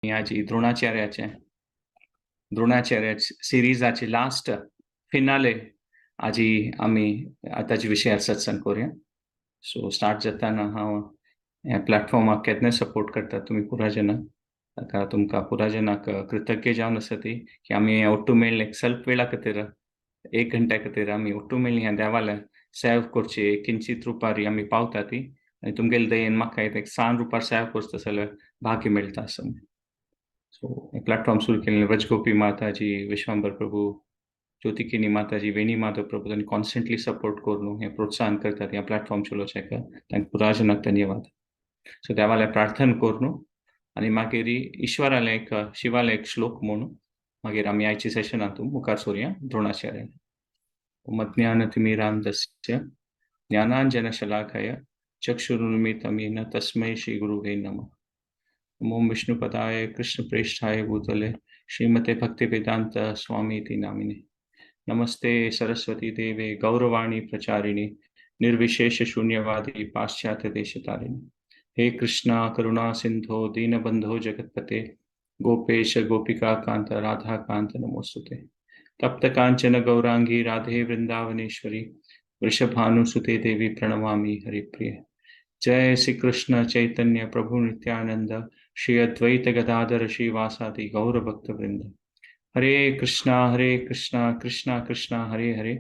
आज Dronacharya सिरीजाचे last finale आज आम्ही आताचे विषयार सत्संग करूया. सो स्टार्ट जाताना हांव ह्या प्लॅटफॉर्माक केन्ना सपोर्ट करता तुम्ही पुरा जना ताका तुमकां पुरा जनाक कृतज्ञ जावन आसा ती की आमी ಒಟ್ಟು मेळ्ळे ಸ್ವಲ್ಪ वेळा खातीर 1 घंटा खातीर आमी ಒಟ್ಟು मेळ्ळी ह्या देवाला सेव करची किंचित रुपारी आमी पावता ती आनी तुमगेले दयेन म्हाका एक 100 रुपया सेव करता जाल्यार भाग्य मेळटा असं. सो प्लॅटफॉर्म सुरू केलेले व्रजगोपी माताजी, विश्वांबर प्रभू, ज्योतिकिनी माताजी, वेणी माधव प्रभू त्यांनी कॉन्स्टंटली सपोर्ट करून हे प्रोत्साहन करतात ह्या प्लॅटफॉर्म चलोवचेका तांकां पुराजनाक धन्यवाद. सो देवाले प्रार्थना करून आनी मागीर ईश्वराले एक शिवाले एक श्लोक म्हणून मागीर आमी आयच्या सेशनांतून मुखार सरूया द्रोणाचार्य. मज्ञानतिमिरान्धस्य ज्ञानाञ्जनशलाकया चक्षुरुन्मिलितं येन तस्मै श्रीगुरुवे नमः. ओम विष्णुपदाय कृष्णप्रेष्ठाय भूतले श्रीमते भक्तिवेदांत स्वामीति नामिने. नमस्ते सरस्वती देवे गौरवाणी प्रचारिणे निर्विशेष शून्यवादी पाश्चात्य देशतारिणे. हे कृष्णा करुणा सिंधो दीनबंधो जगत्पते गोपेश गोपिका कांत राधा कांत नमोस्तुते. तप्त कांचन गौरांगी राधे वृंदावनेश्वरी वृषभानुसुते देवी प्रणमामि हरिप्रिय. जय श्री कृष्ण चैतन्य प्रभु नित्यानंद श्री अद्वैत गदाधर श्रीवासादि गौर भक्त वृंद. हरे कृष्णा कृष्णा कृष्णा हरे हरे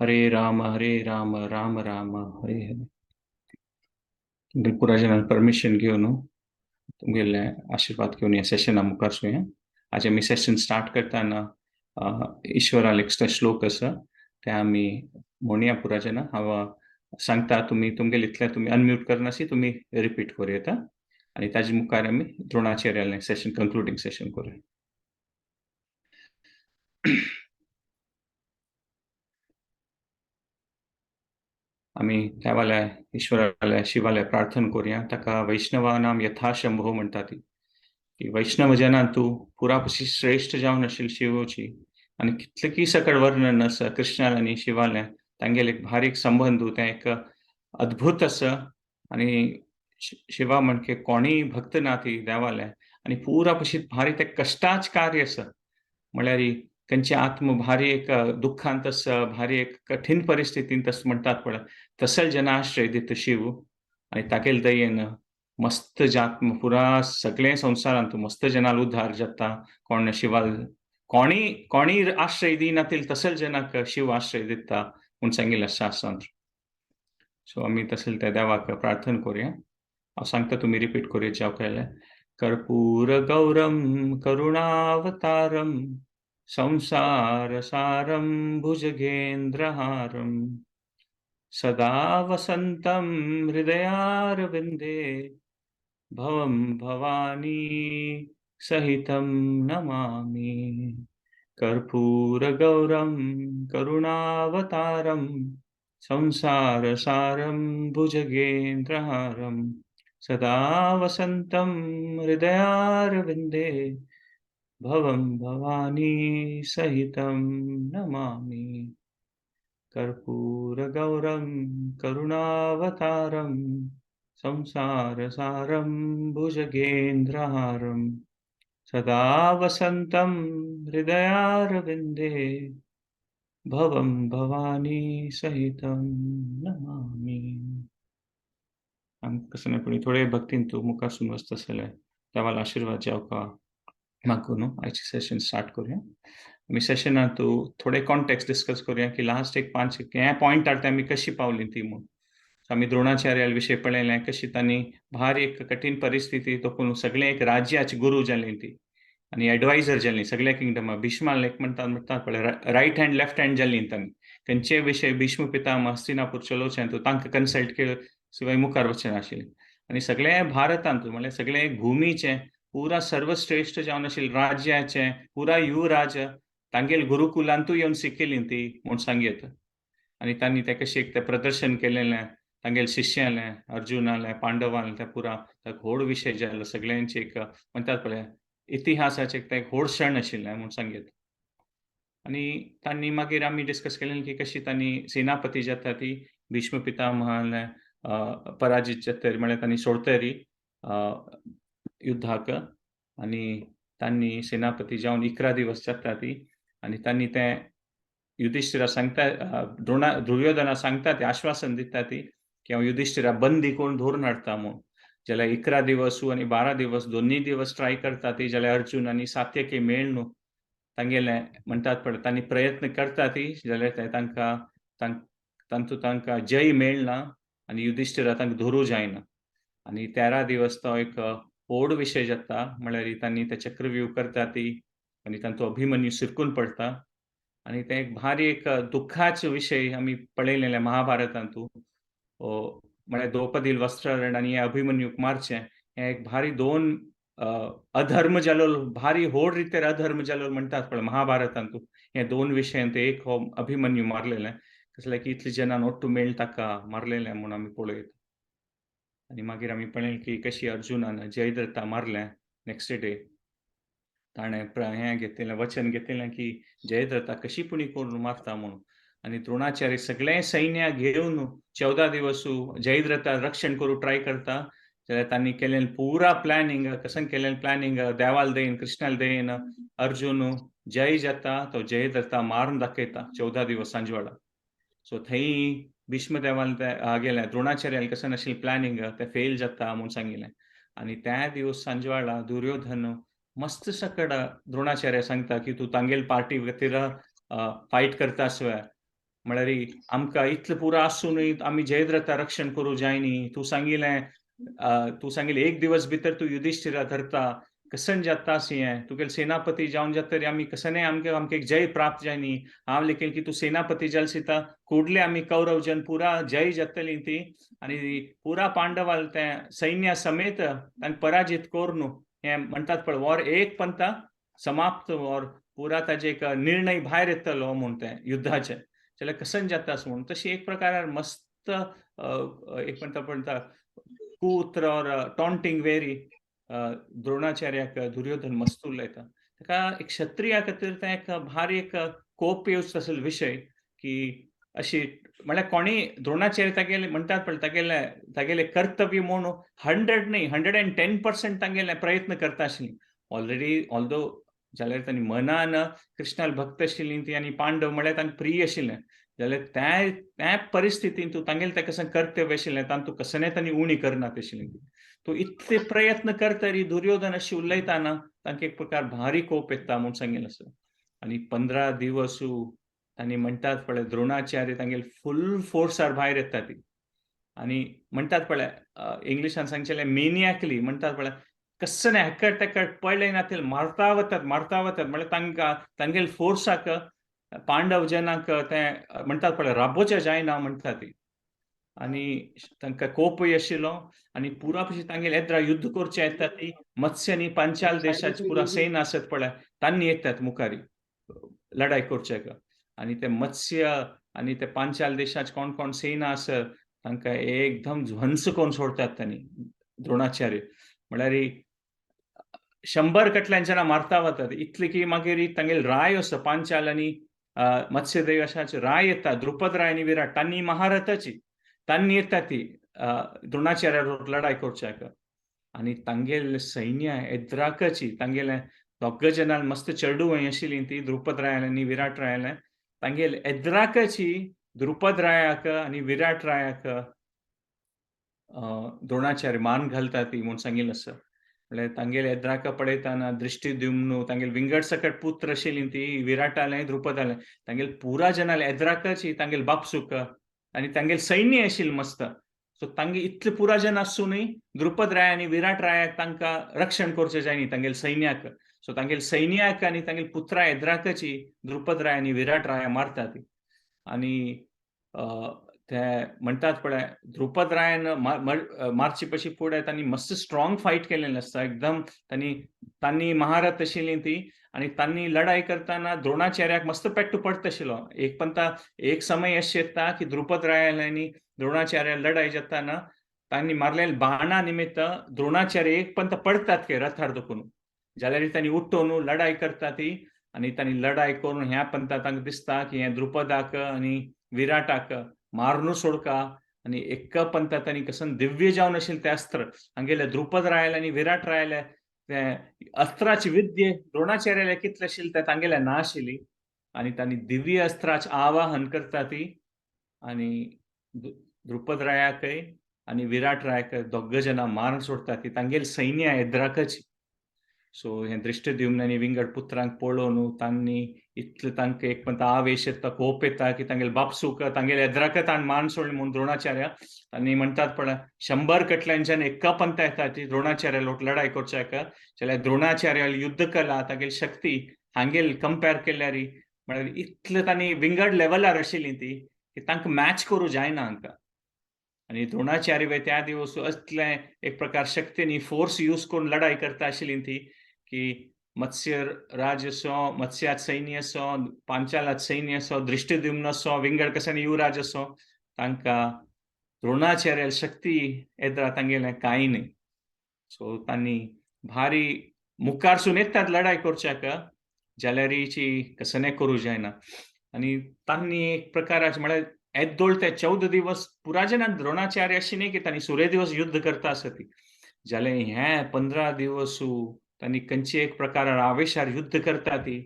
हरे राम राम राम हरे हरे. तुमगे पुराजनान परमिशन घेवन तुमगेले आशीर्वाद घेवन हे सेशन मुखार सुया. आज आमी सेशन स्टार्ट करताना ईश्वराल एक श्लोक आसा ते आमी म्हणया पुराजना. हांव सांगता तुम्ही तुमगेले इतले तुम्ही अनम्यूट करनासी तुम्ही रिपीट करूं येता आनी ताजे मुखार आमी द्रोणाचार्यालें सेशन कंक्लुडिंग सेशन करूया. आमी देवाले ईश्वराले शिवाले प्रार्थना करूया. ताका वैष्णवानां यथाशंभो म्हणटा ती की वैष्णव जनां तूं पुरापशी श्रेष्ठ जावन आशिल्ली शिवची आनी कितले की सकळ वर्णन आसा कृष्णाल आनी शिवाले तांगेले एक भारीक संबंध तें एक अद्भुत आसा. आनी शिवा म्हणजे कोणीय भक्त ना ती देवाले आनी पुरापशी भारी ते कष्टाच कार्य आसा म्हळ्यार त्यांची आत्म भारी एक दुःखांत आसा भारी एक कठीण परिस्थितींत आसा म्हणटात पळय तसले जना आश्रय दिता शिव आनी तागेले दयेन मस्त जात्म पुरा सगळे संवसारांत मस्त जनाल उद्धार जाता. कोण शिवाल कोणी आश्रय दिनातील तसले जनाक शिव आश्रय दिता म्हूण सांगिल्लें शास्त्रांत. सो आमी तसले त्या देवाक प्रार्थना करूया. हांव सांगता तुमी रिपीट करूया जाव केलें. कर्पूर गौरम करुणावतारम संसार सारम भुजगेन्द्रहारम सदा वसंतं हृदयारविन्दे भवं भवानी सहितं नमामि. कर्पूरगौरं करुणावतारं संसारसारं भुजगेन्द्रहारं सदा वसंतं हृदयारविन्दे भवं भवानी सहितं नमामि. कर्पूरगौरं करुणावतारं संसारसारं भुजगेन्द्रहारं सदा वसंतं हृदयारविन्दे भवं भवानी सहितं नमामि. आमकां थोडे भक्तीन तूं मुखार सुन वचता जाल्यार देवालो आशीर्वाद जावका मागून आयचे सेशन स्टार्ट करूया. आमी सेशनांत थोडे कॉन्टेक्स्ट डिस्कस करूया की लास्ट एक 5 हे पॉइंटार ते आमी कशी पावली ती म्हणून. आमी द्रोणाचार्या विशयी पळयलें कशी तांणी भारी एक कठीण परिस्थिती तोपून सगळे एक राज्याची गुरू जाली ती आनी एडवायझर जाली सगळ्या किंगडमा. भीष्माल एक म्हणटात पळय रायट हँड लेफ्ट हँड जाली तांणी. खंयचे विशय भीष्म पितामह हस्तिनापूर चलोवचें तूं तांकां कन्सल्ट केले शिवाय मुखार वचचें नाशिल्लें. आनी सगळे भारतांत म्हळ्यार सगळे भुमीचें पुरा सर्वश्रेष्ठ जावन आशिल्लें राज्याचें पुरा युवराज तांगेल गुरुकुलांतूय येवन शिकिल्लीं ती म्हूण सांगयत. आनी तांणी तें कशें एक तें प्रदर्शन केलेलें तांगेले शिश्यालें अर्जुनालें पांडवालें तें पुरा व्हड विशय जालो सगळ्यांचे एक म्हणटात पळय इतिहासाचें एक व्हड क्षण आशिल्लें म्हूण सांगयत. आनी तांणी मागीर आमी डिस्कस केलें की कशी तांणी सेनापती जाता ती भीष्म पितामहाले पराजीत जातरी म्हळ्यार तांणी सोडतरी युद्धाक आणि तांणी सेनापती जावन 11 दिवस जाता ती आणि तांणी ते युधिष्ठिरा सांगता दुर्योधना सांगता ते आश्वासन दिता ती की हांव युधिष्ठिरा बंदी कोण धरून हाडटा म्हूण जाल्यार 11 दिवस आनी 12 दिवस दोन्ही दिवस ट्राय करता ती जाल्यार अर्जुन आनी सात्यकी मेळ न्हू तांगेले म्हणटात पळय तांणी प्रयत्न करता ती जाल्यार ते तांकां जय मेळना आनी युधिष्ठिरा तांकां धरूं जायना आनी 13 दिवस तो एक व्हड विशय जाता म्हळ्यार तांणी ते चक्रव्यूह करता ती आनी तांचो अभिमन्यू सिरकून पडटा आणि ते एक भारी एक दुःखाचो विषय आम्ही पळयलेले महाभारतांतू म्हळ्यार द्रौपदी वस्त्रहरण आनी अभिमन्यूक मारचें हे एक भारी दोन अधर्म जालो भारी व्हड रितीर अधर्म जालो म्हणटात पळय महाभारतांतू हे दोन विशयांत एक हो अभिमन्यू मारलेले कसले की इतले जनान ओट्टू मेळ ताका मारलेले म्हणून आमी पळयत आनी मागीर आमी पळयलें की कशी अर्जुनान जयद्रथा मारलें नेक्स्ट डे ताणें हें घेतिल्लें वचन घेतिल्लें की जयद्रथा कशी पुणी करून मारता म्हणून आनी द्रोणाचार्य सगळें सैन्य घेवन 14 दिवस जयद्रथा रक्षण करून ट्राय करता जाल्यार तांणी केलेलें पुरा प्लॅनिंग कसन केलेलें प्लॅनिंग देवाल देयन कृष्णाल देयन अर्जुन जय जाता तो जयद्रथा मारून दाखयता 14 दिवस सांजवाडा सो थंय भीष्म देवान गेले द्रोणाचार्याल कसन आशिल्लें प्लॅनिंग ते फेल जाता म्हणून सांगिल्लें आनी त्या दिवस सांजवाडा दुर्योधन मस्त सकड द्रोणाचार्य सांगता की तू तांगेल पार्टी खातीर फायट करता आसवे म्हळ्यार आमकां इतलें पुरो आसूनय आमी जयद्रथा रक्षण करूं जाय न्ही तूं सांगिल्लें एक दिवस भितर तूं युधिष्ठिरा धरता कसन जाता हें तुगेले सेनापती जावन जातरी आमी कसनय आमकां एक जय प्राप्त जाय न्ही हांव लेकीन की तूं सेनापती जालसिता कुडले आमी कौरव जन पुरा जय जातली ती आनी पुरा पांडवाल ते सैन्य समेत तांकां पराजीत कोर न्हू हे म्हणटात पळय वॉर एक पंथा समाप्त वॉर पुरा ताजे एक निर्णय भायर येतलो म्हूण ते युद्धाचे जाल्यार कसन जाता म्हूण तशी एक प्रकारान मस्त एक म्हणटा कुत्र और टॉन्टिंग वेरी द्रोणाचार्याक दुर्योधन मस्त उलयता ताका एक क्षत्रिया खातीर ते एक भारी एक कोप येवचो आसलो विशय की अशी म्हळ्यार कोणी द्रोणाचार्य तागेले म्हणटात पळय तागेले कर्तव्य म्हूण 100 न्ही 110% तांगेले प्रयत्न करता आशिल्लीं ऑलरेडी ऑल्दो जाल्यार तांणी मनान कृष्णाल भक्त आशिल्लीं ती आनी पांडव म्हळ्यार तांकां प्रिय आशिल्लें जाल्यार त्या परिस्थितीन तूं तांगेलें तें कसन कर्तव्य आशिल्लें तातूंत कसनय तांणी उणी करनात आशिल्लीं तूं इतले प्रयत्न करतरी दुर्योधन अशी उलयताना तांकां एक प्रकार भारी कोप येता म्हूण सांगिल्लें आसा आनी 15 दिवस तांणी म्हणटात पळय द्रोणाचार्य तांगेले फूल फोर्सार भायर येता ती आनी म्हणटात पळय इंग्लिशान सांगचेलें मेनियाकली म्हणटात पळय कसन हेकट तेकट पळय ना ते मारता वतात म्हळ्यार तांगेले फोर्साक पांडव जनाक ते म्हणटात पळय राबोवचें जायना म्हणटा ती आनी तांकां कोपय आशिल्लो आनी पुरा तांगेले येद्रा युध्द करचें येता ती मत्स्य आनी पांचाल देशाची पुरा सैन्य आसत पळय तांणी येतात मुखारी लढाई करचेक आनी ते मत्स्य आनी ते पांचाल देशाचे कोण कोण सैन्य आसत तांकां एकदम ध्वंस करून सोडतात तांणी द्रोणाचार्य म्हळ्यार 100 कटल्यान जनां मारता वतात इतले की मागीर तांगेली राय आसा पांचाल आनी मत्स्य देशाची राय येता द्रुपद राय आनी विराट तांणी महारथाची तांणी येता ती द्रोणाचार्या लढाई करच्याक आनी तांगेले सैन्य येद्राकची तांगेले दोग जनां मस्त चेडू आशिल्लीं ती द्रुपद रायाल आनी विराट रायाल तांगेले येद्राकची द्रुपद रायाक आनी विराट रायाक द्रोणाचार्य मान घालता ती म्हूण सांगिल्लें आसा म्हळ्यार तांगेले येद्राक पळयताना दृश्टीद्युम्न तांगेले विंगड सकट पुत्र आशिल्लीं ती विराटालें द्रुपदालें तांगेले पुरा जनाले येद्राकची तांगेले बापसूक आनी तांगेले सैन्य आशिल्लें मस्त सो तांगे इतले पुरा जन आसूनय द्रुपद राय आनी विराट रायाक तांकां रक्षण करचें जाय न्ही तांगेले सैन्याक सो तांगेले सैन्याक आनी तांगेले पुत्रा येद्राकची द्रुपद राय आनी विराट राया मारता ती आनी ते म्हणटात पळय द्रुपद रायान मारचे पयशी फुडें तांणी मस्त स्ट्रॉंग फायट केलेलें आसता एकदम तांणी महारथ आशिल्लीं ती आनी तांणी लढाई करताना द्रोणाचार्याक मस्त पेट्टू पडटा आशिल्लो एक समय अशें येता की द्रुपद रायाल आनी द्रोणाचार्याल लढाई जाताना तांणी मारलेल्या बाणा निमित्त द्रोणाचार्य एक पंत पडटात रथार दुखून जाल्यार तांणी उठून लढाई करता ती आनी तांणी लढाई करून ह्या पंता तांकां दिसता की हें द्रुपदाक आनी विराटाक मारून सोडका आनी एका पंथा तांणी कसन दिव्य जावन आशिल्लें तें अस्त्र हांगेले द्रुपद रायाल आनी विराट रायाले ते अस्त्राची विद्ये द्रोणाचार्याला कितले आशिल्ली ते तांगेल्या ना आशिल्ली आनी तांणी दिव्य अस्त्राचें आवाहन करता ती आनी द्रुपदरायाकय आनी विराट रायाकय दोग जाणां मारून सोडता ती तांगेली सैन्य येद्राकची. सो हे दृष्टद्युम्न विंगड पुत्रांक पळोवन तांणी इतले तांकां एक म्हणटा आवेश येता, कोप येता की तांगेले बापसूक तांगेले येद्राक ताणें मान सोडलें म्हणून द्रोणाचार्य तांणी म्हणटात पळय 100 कडल्यानच्यान एका पंथा येता ती द्रोणाचार्या लोट लढाई करच्याक जाल्यार द्रोणाचार्य युद्ध कला तागेली शक्ती हांगेल कंपेर केल्यार म्हळ्यार इतले तांणी विंगड लेवलार आशिल्ली ती की तांकां मॅच करूं जायना हांकां. आनी द्रोणाचार्य त्या दिवस असले एक प्रकार शक्तीनी फोर्स यूज करून लढाई करता आशिल्ली ती की मत्स्य राज असो, मत्स्यात सैन्य असो, पांचालात सैन्य असो, दृष्टद्युम्न असो, विंगड कसानी युवराज असो, तांकां द्रोणाचार्य शक्ती येद्रा तांगेलें कांय न्ही. सो तांणी भारी मुखारसून येतात लढाई करच्याक जाल्यार हिची कसनय करूं जायना. आनी तांणी एक प्रकाराचें म्हळ्यार येद्दोळ ते 14 दिवस पुरायजनांक द्रोणाचार्य अशें न्ही की तांणी सूर्य दिवस युद्ध करता आसत ती. जाल्यार हे 15 दिवसू तांणी खंयचे एक प्रकारार आवेशार युद्ध करता ती.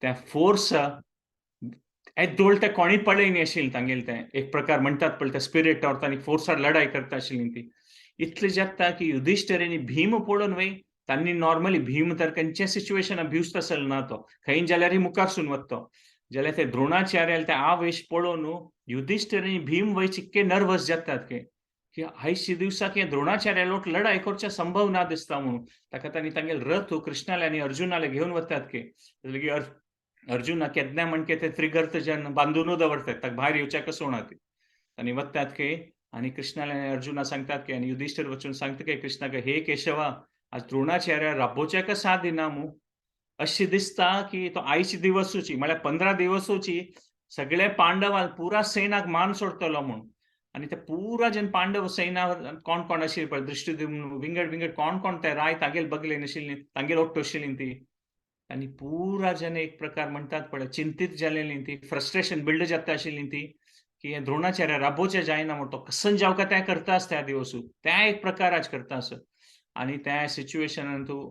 त्या फोर्स येद्दोळ ते कोणी पळयनी आशिल्लें तांगेलें तें एक प्रकार म्हणटात पळय ते स्पिरिट ऑर तांणी फोर्सार लढाई करता आशिल्लीं ती. इतलें जाता की युधिष्ठिरानी भीम पळोवन वय तांणी नॉर्मली भीम तर खंयचे सिच्युएशनाक भिवस्त आसलो ना तो. खंय जाल्यार मुखारसून वता. जाल्यार ते द्रोणाचार्याल ते आवेश पळोवन युधिष्ठिरानी भीम वय चिक्के नर्वस जातात की आयच्या दिवसाक हे द्रोणाचार्या लोट लढाई करचे संभव ना दिसता म्हणून. ताका तांणी तांगेले रथ कृष्णाले आनी अर्जुनाले घेवन वतात अर्जुना केन्ना म्हणके ते त्रिगर तेच्यान बांदून दवरतात ताका भायर येवच्या कसोना ती. आनी वतात आनी कृष्णाले आनी अर्जुना सांगतात आनी युधिष्ठिर वचून सांगता कृष्णाक हे केशवा आज द्रोणाचार्य राबोवच्याक साथ दिना मू. अशें दिसता की तो आयच्या दिवसूची म्हळ्यार 15 दिवसूची सगळे पांडवां पुरा सैनाक मान सोडतलो म्हणून. आनी ते पुरा जेन पांडव सैना कोण कोण आशिल्ले पळय दृष्टद्युम्न विंगड कोण ते राय तांगेले बगलेन आशिल्लीं तांगेले ओट्ट आशिल्लीं ती. आनी पुरा जन एक प्रकार म्हणटात पळय चिंतीत जालेलीं ती फ्रस्ट्रेशन बिल्ड जाता आशिल्लीं ती की हे द्रोणाचार्य राबोवचें जायना म्हणून तो कसन जावका तें करता आस त्या दिवसू त्या एक प्रकाराच करता आस. आनी त्या सिच्युएशनान तूं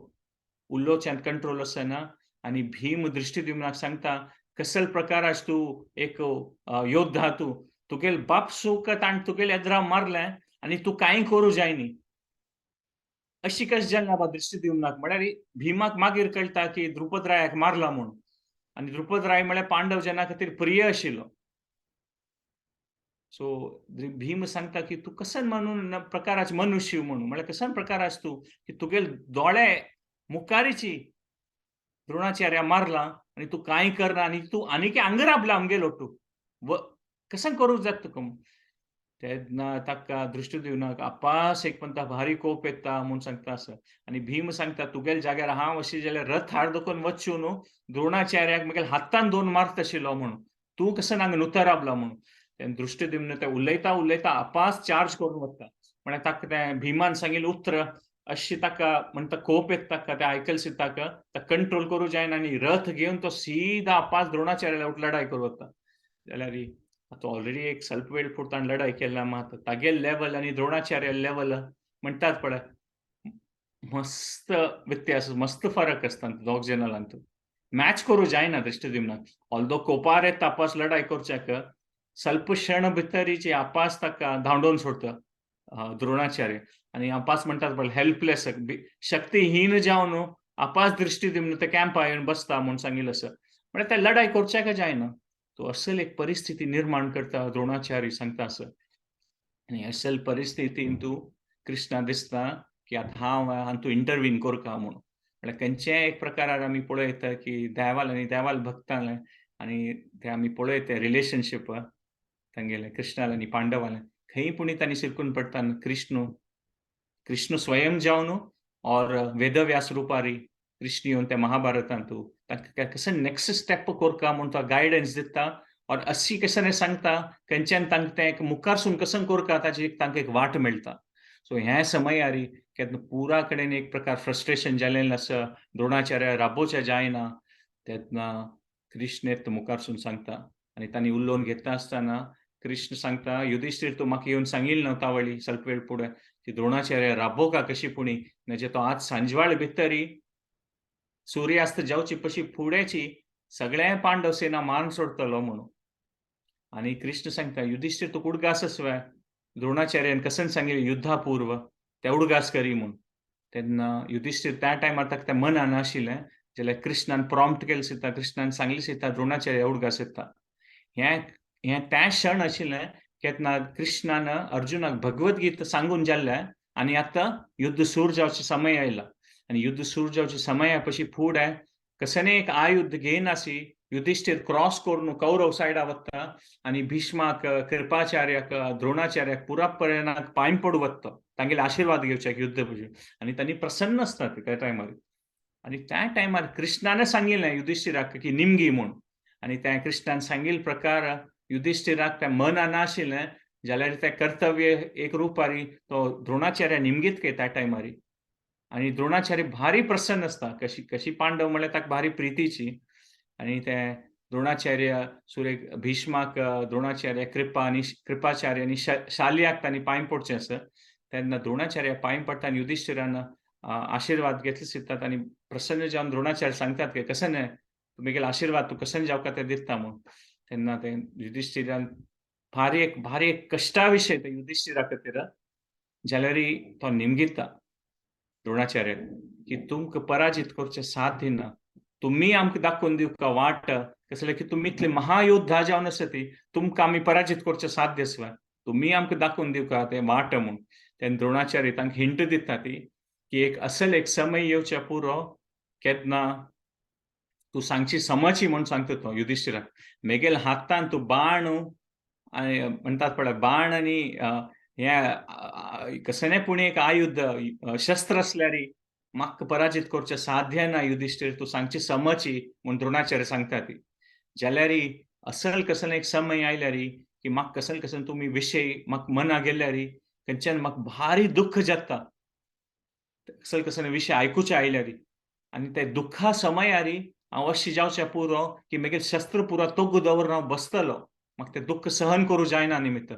उल्लोच्यान कंट्रोल आसना आनी भीम दृष्टद्युम्नाक सांगता कसल प्रकाराच तूं एक योद्धा तूं तुगेले बाप सूक ताण तुगेले येद्रा मारलें आनी तूं कांय करूं जायनी. अशी कशें जालें बाबा दृष्टद्युम्नाक म्हळ्यार भीमाक मागीर कळटा की द्रुपदरायाक मारला म्हणून. आनी द्रुपदराय म्हळ्यार पांडव जना खातीर प्रिय आशिल्लो. सो भीम सांगता की तूं कसन म्हणून प्रकाराचें मनुष्य म्हणून म्हळ्यार कसन प्रकाराच तूं की तुगेले दोळे मुखारीची द्रोणाचार्या मारला आनी तूं कांय करना आनी तूं आनीक हांगा राबला आमगेलो तूं कसन करूंक जाता तुका तेन्ना ताका दृष्टद्युम्नाक आपास एक म्हणटा भारी कोप येता म्हूण सांगता आसत. आनी भीम सांगता तुगेल्या जाग्यार हांव अशें जाल्यार रथ हाड दुखोवन वचचो न्हू द्रोणाचार्याक म्हगेल्या हातान दोन मारता आशिल्लो म्हणून. तूं कसन हांगा नुतर राबला म्हणून. तेन्ना दृष्टद्युम्न ते उलयता आपास चार्ज करून वता. म्हळ्यार ताका तें भिमान सांगिल्लें उतर अशी ताका म्हणटा कोप येता ताका तें आयकलसर ताका कंट्रोल करूं जायना आनी रथ घेवन तो सीदा आपास द्रोणाचार्या लढाई करूं वता. जाल्यार आतां ऑलरेडी एक ಸ್ವಲ್ಪ वेळ पुरतान लढाई केल्या मात तागेले लेवल आनी द्रोणाचार्य लेवल म्हणटात पळय मस्त व्यत्यास मस्त फरक आसता दोग जनांत. मॅच करूं जायना दृष्टद्युम्नाक. ऑल्दो कोपार येता आपास लढाई करच्याक ಸ್ವಲ್ಪ क्षण भितरीची आपास ताका धांवडोवन सोडता द्रोणाचार्य आनी आपास म्हणटात पळय हेल्पलेस शक्तीहीन जावन आपास दृष्टद्युम्न ते कॅम्पार येवन बसता म्हूण सांगिल्लें आसा. म्हळ्यार ते लढाई करच्याक जायना. तो असल एक परिस्थिती निर्माण करता द्रोणाचार्य सांगता आसत. आनी असल परिस्थितीन तूं कृष्णा दिसता की आतां हांव तूं इंटरवीन करता म्हणून. म्हळ्यार खंयचेय एक प्रकारार आमी पळयता की देवाल आनी देवाल भक्ताले आनी ते आमी पळयता रिलेशनशीप तांगेले कृष्णाल आनी पांडवाले खंय पुणी तांणी शिरकून पडटा कृष्ण स्वयं जावन और वेदव्यास रुपारी कृष्ण येवन त्या महाभारतांत तांकां कशें नेक्स्ट स्टेप करता म्हूण तो गायडन्स दिता और अशी कशें सांगता खंयच्यान तांकां तें मुखारसून कसन करता ताची तांकां एक वाट मेळटा. सो हे समयार केन्ना पुरा कडेन एक प्रकार फ्रस्ट्रेशन जालेलें आसा द्रोणाचार्य राबोवचें जायना तेन्ना कृष्ण मुखारसून सांगता आनी तांणी उलोवन घेता आसतना कृष्ण सांगता युधिष्ठीर तूं म्हाका येवन सांगिल्लें न्हू तावळी ಸ್ವಲ್ಪ वेळ फुडें की द्रोणाचार्य राबोवका कशी पुणी म्हणजे तो आज सांजवाळ भितरी सूर्यास्त जावची पशी फुडेची सगळे पांडव सेना मारून सोडतलो म्हणून. आणि कृष्ण सांगता युधिष्ठिर तू कुडगास वे द्रोणाचार्यान कसन सांगितले युद्धापूर्व ते उडगास करी म्हणून. तेन्ना युधिष्ठिर त्या टायमार ताका तें मनान आशिल्लें जाल्यार कृष्णान प्रॉम्प्ट केलें सिता कृष्णान सांगलें सिता द्रोणाचार्य उडगास येता. हें हें त्या क्षण आशिल्लें केन्ना कृष्णान अर्जुनाक भगवत गीता सांगून जाल्लें आनी आतां युद्ध सुरू जावचो समय आयला. आनी युद्ध सुरू जावचे समया पशी फुडें कसने एक आयुध घेयन आसी युधिष्ठिर क्रॉस करून कौरव सायडा वता आनी भीष्माक कृपाचार्याक द्रोणाचार्याक पुरापर्यंत पांय पडू वता तांगेले आशीर्वाद घेवचे युद्ध आनी तांणी प्रसन्न आसतात त्या टायमार. आनी त्या टायमार कृष्णान सांगिल्लें युधिष्ठिराक की निमगी म्हूण आनी त्या कृष्णान सांगिल्ले प्रकार युधिष्ठिराक तें मनान आशिल्लें जाल्यार तें कर्तव्य एक रुपारी तो द्रोणाचार्य निमगीत त्या टायमारी. आनी द्रोणाचार्य भारी प्रसन्न आसता कशी पांडव म्हळ्यार ताका भारी प्रितीची आनी ते द्रोणाचार्य सुरेख भीष्माक द्रोणाचार्य कृपाचार्य आनी शाल्याक तांणी पांय पडचें आसा. तेन्ना द्रोणाचार्य पांय पडटा आनी युधिष्ठिरान आशीर्वाद घेतले सितात आनी प्रसन्न जावन द्रोणाचार्य सांगतात की कसन तुमगेलो आशीर्वाद तूं कसन जावका ते दिता म्हूण. तेन्ना ते युधिष्ठिरान भारी एक कश्टा विशय ते युधिष्ठिरा खातीर जाल्यारय तो निमगिता द्रोणाचार्य की तुमकां पराजीत करचें साध्य ना. तुम्ही आमकां दाखोवन दिवका वाट कसले की तुमी इतले महायोद्धा जावन आसा ती तुमकां आमी पराजीत करचें साध्य आसवा. तुम्ही आमकां दाखोवन दिवका तें वाट म्हूण. तेन्ना द्रोणाचार्य तांकां हिंट दिता ती की एक समय येवचे पुरो केन्ना तूं सांगची समची म्हूण सांगता तो युधिष्ठिराक. मेगेल हातान तूं बाण आनी म्हणटात पळय बाण आनी हें कसलेपूण एक आयुध शस्त्र असल्यार म्हाका पराजीत करचें साध्य ना युधिष्ठिर तूं सांगची समची म्हूण द्रोणाचार्य सांगता ती. जाल्यारय कसलो एक समय आयल्यार की म्हाका कसले तुमी विशय म्हाका मना गेल्यार खंयच्यान म्हाका भारी दुख्ख जाता. कसले विशय आयकुचे आयल्यार आनी ते दुख्खा समयार हांव अशें जावचें पुरो की म्हगेलें शस्त्र पुरो तोग्ग दवरून हांव बसतलो. म्हाका तें दुख्ख सहन करूं जायना निमित्त.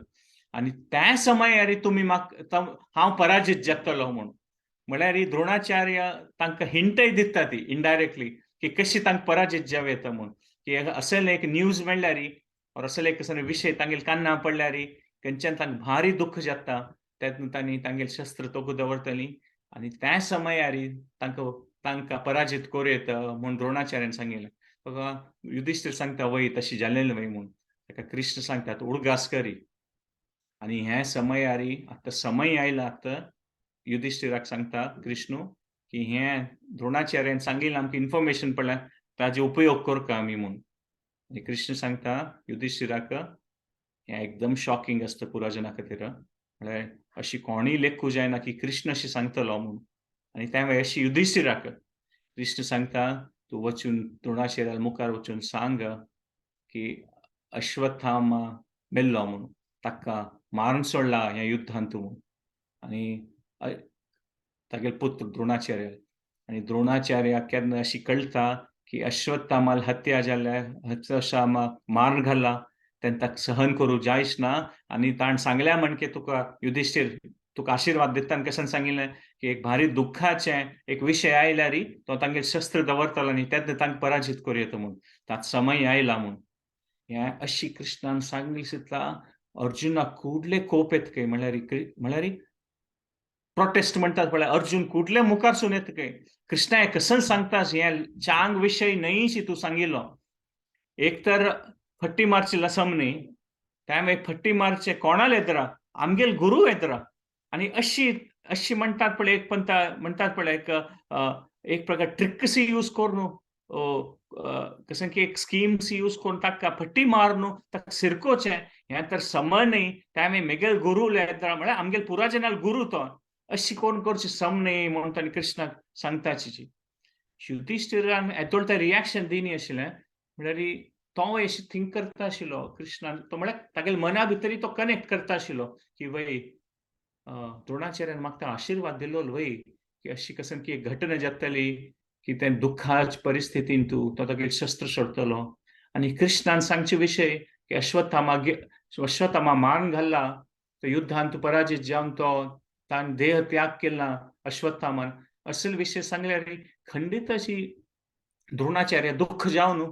आनी त्या समयार तुमी म्हाका हांव पराजीत जातलो म्हूण. म्हळ्यार द्रोणाचार्य तांकां हिंटय दिता ती इनडायरेक्टली की कशी तांकां पराजीत जावं येता म्हूण. की असले एक न्यूज मेळ्ळ्यार और असले एक विशय तांगेले कान्ना पडल्यार खंयच्यान तांकां भारी दुख्ख जाता. तेन्ना तांणी तांगेलें शस्त्र तोग्ग दवरतलीं आनी त्या समयार तांकां पराजीत करूं येता म्हूण द्रोणाचार्यान सांगिल्लें. ताका युधिष्ठीर सांगता वय तशें जालेलें वय म्हूण. ताका कृष्ण सांगता उडगास करी. आनी हे समयार आतां समय आयला आतां युधिष्ठिराक सांगता कृष्ण की हें द्रोणाचार्यान सांगिल्लें आमकां इन्फॉर्मेशन पडल्यार ताजो उपयोग करता आमी म्हूण. आनी कृष्ण सांगता युधिष्ठिराक हें एकदम शॉकिंग आसता पुराय जाणा खातीर. म्हळ्यार अशी कोणूय लेखूं जायना की कृष्ण अशें सांगतलो म्हूण. आनी त्या वेळार अशी युधिष्ठिराक कृष्ण सांगता तूं वचून द्रोणाचार्या मुखार वचून सांग की अश्वत्थामा मेल्लो म्हूण. ताका मारून सोडला ह्या युद्धांत म्हूण. आनी तागेलो पुत्र द्रोणाचार्य आनी द्रोणाचार्याक केन्ना अशी कळटा की अश्वत्थामाल हत्या जाल्यार अश्वत्थामा मारून घाला तेन्ना ताका सहन करूं जायच ना. आनी ताणें सांगल्या म्हण की तुका युधिष्ठीर तुका आशीर्वाद दिता आनी कशें सांगिल्लें की एक भारी दुख्खाचें एक विशय आयल्यार तो तांगेलें शस्त्र दवरतलो आनी तेन्ना तांकां पराजीत करूं येता म्हूण. ताचो समय आयला म्हूण. हें अशी कृष्णान सांगलें सुद्दां अर्जुनाक कुडले कोप येता काय म्हळ्यार प्रोटेस्ट म्हणटात पळय अर्जुन कुडले मुखारसून येता काय. कृष्णा हें कसन सांगतास हें चांग विशय न्हयशी तूं सांगिल्लो. एक तर फट्टी मारची लसमनी त्यामुळे फट्टी मारचे कोणाला येतरा आमगेल गुरु येतरा आणि अशी म्हणतात पळय एक पंत म्हणतात पळय एक प्रकार ट्रिक्सी यूज करून कशें की एक स्कीम्स यूज करून ताका फट्टी मारून ताका सिरकोचें हें तर समज न्ही. त्यामुळे मेगेल गुरु येतरा म्हळ्यार आमगेल पुराजनाल गुरु तो अशी कोण करची सम न्ही म्हणून ताणें कृष्णाक सांगताची. युधिष्ठिरान येतोळ तें रिएक्शन दिनी आशिल्लें म्हळ्यार तो अशें थिंक करता आशिल्लो कृष्णान तो म्हळ्यार तागेले मना भितर तो कनेक्ट करता आशिल्लो की वय द्रोणाचार्यान म्हाका आशीर्वाद दिल्लो वय की अशी कसन की एक घटना जातली की तें दुख्खाच्या परिस्थितीन तो तागेलें शस्त्र सोडतलो आनी कृष्णान सांगचे विशय की अश्वत्थामा मारून घाल्ला तो युद्धांत पराजीत जावन तो तान देह त्याग केला अश्वत्थामान असेल विषय सांगल्यार खंडीत अशी द्रोणाचार्य दुःख जावन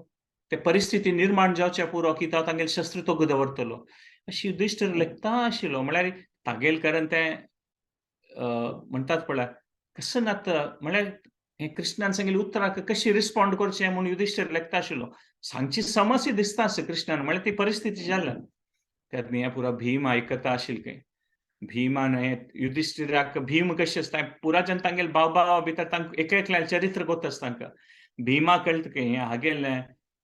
ते परिस्थिती निर्माण जावच्या पुरो की तो तांगेले शस्त्र तोग दवरतलो अशी युधिष्ठीर लेखता आशिल्लो म्हळ्यार तागेले कारण ते म्हणटात पळय कसं नातं म्हळ्यार हे कृष्णान सांगिल्लें उतराक कशी रिस्पॉन्ड करचें म्हूण युधिष्ठीर लेखता आशिल्लो सांगची समस्या दिसता आस कृष्णान म्हळ्यार ती परिस्थिती जाल्या त्यात हे पुरो भीम आयकता आशिल्लो काय भीमान हे युधिष्ठिराक भीम कशें आसता पुराच्यान तांगेले भाव भितर तांकां एकल्यान चरित्र कोत्तास तांकां भीमा कळटा की हें हागेलें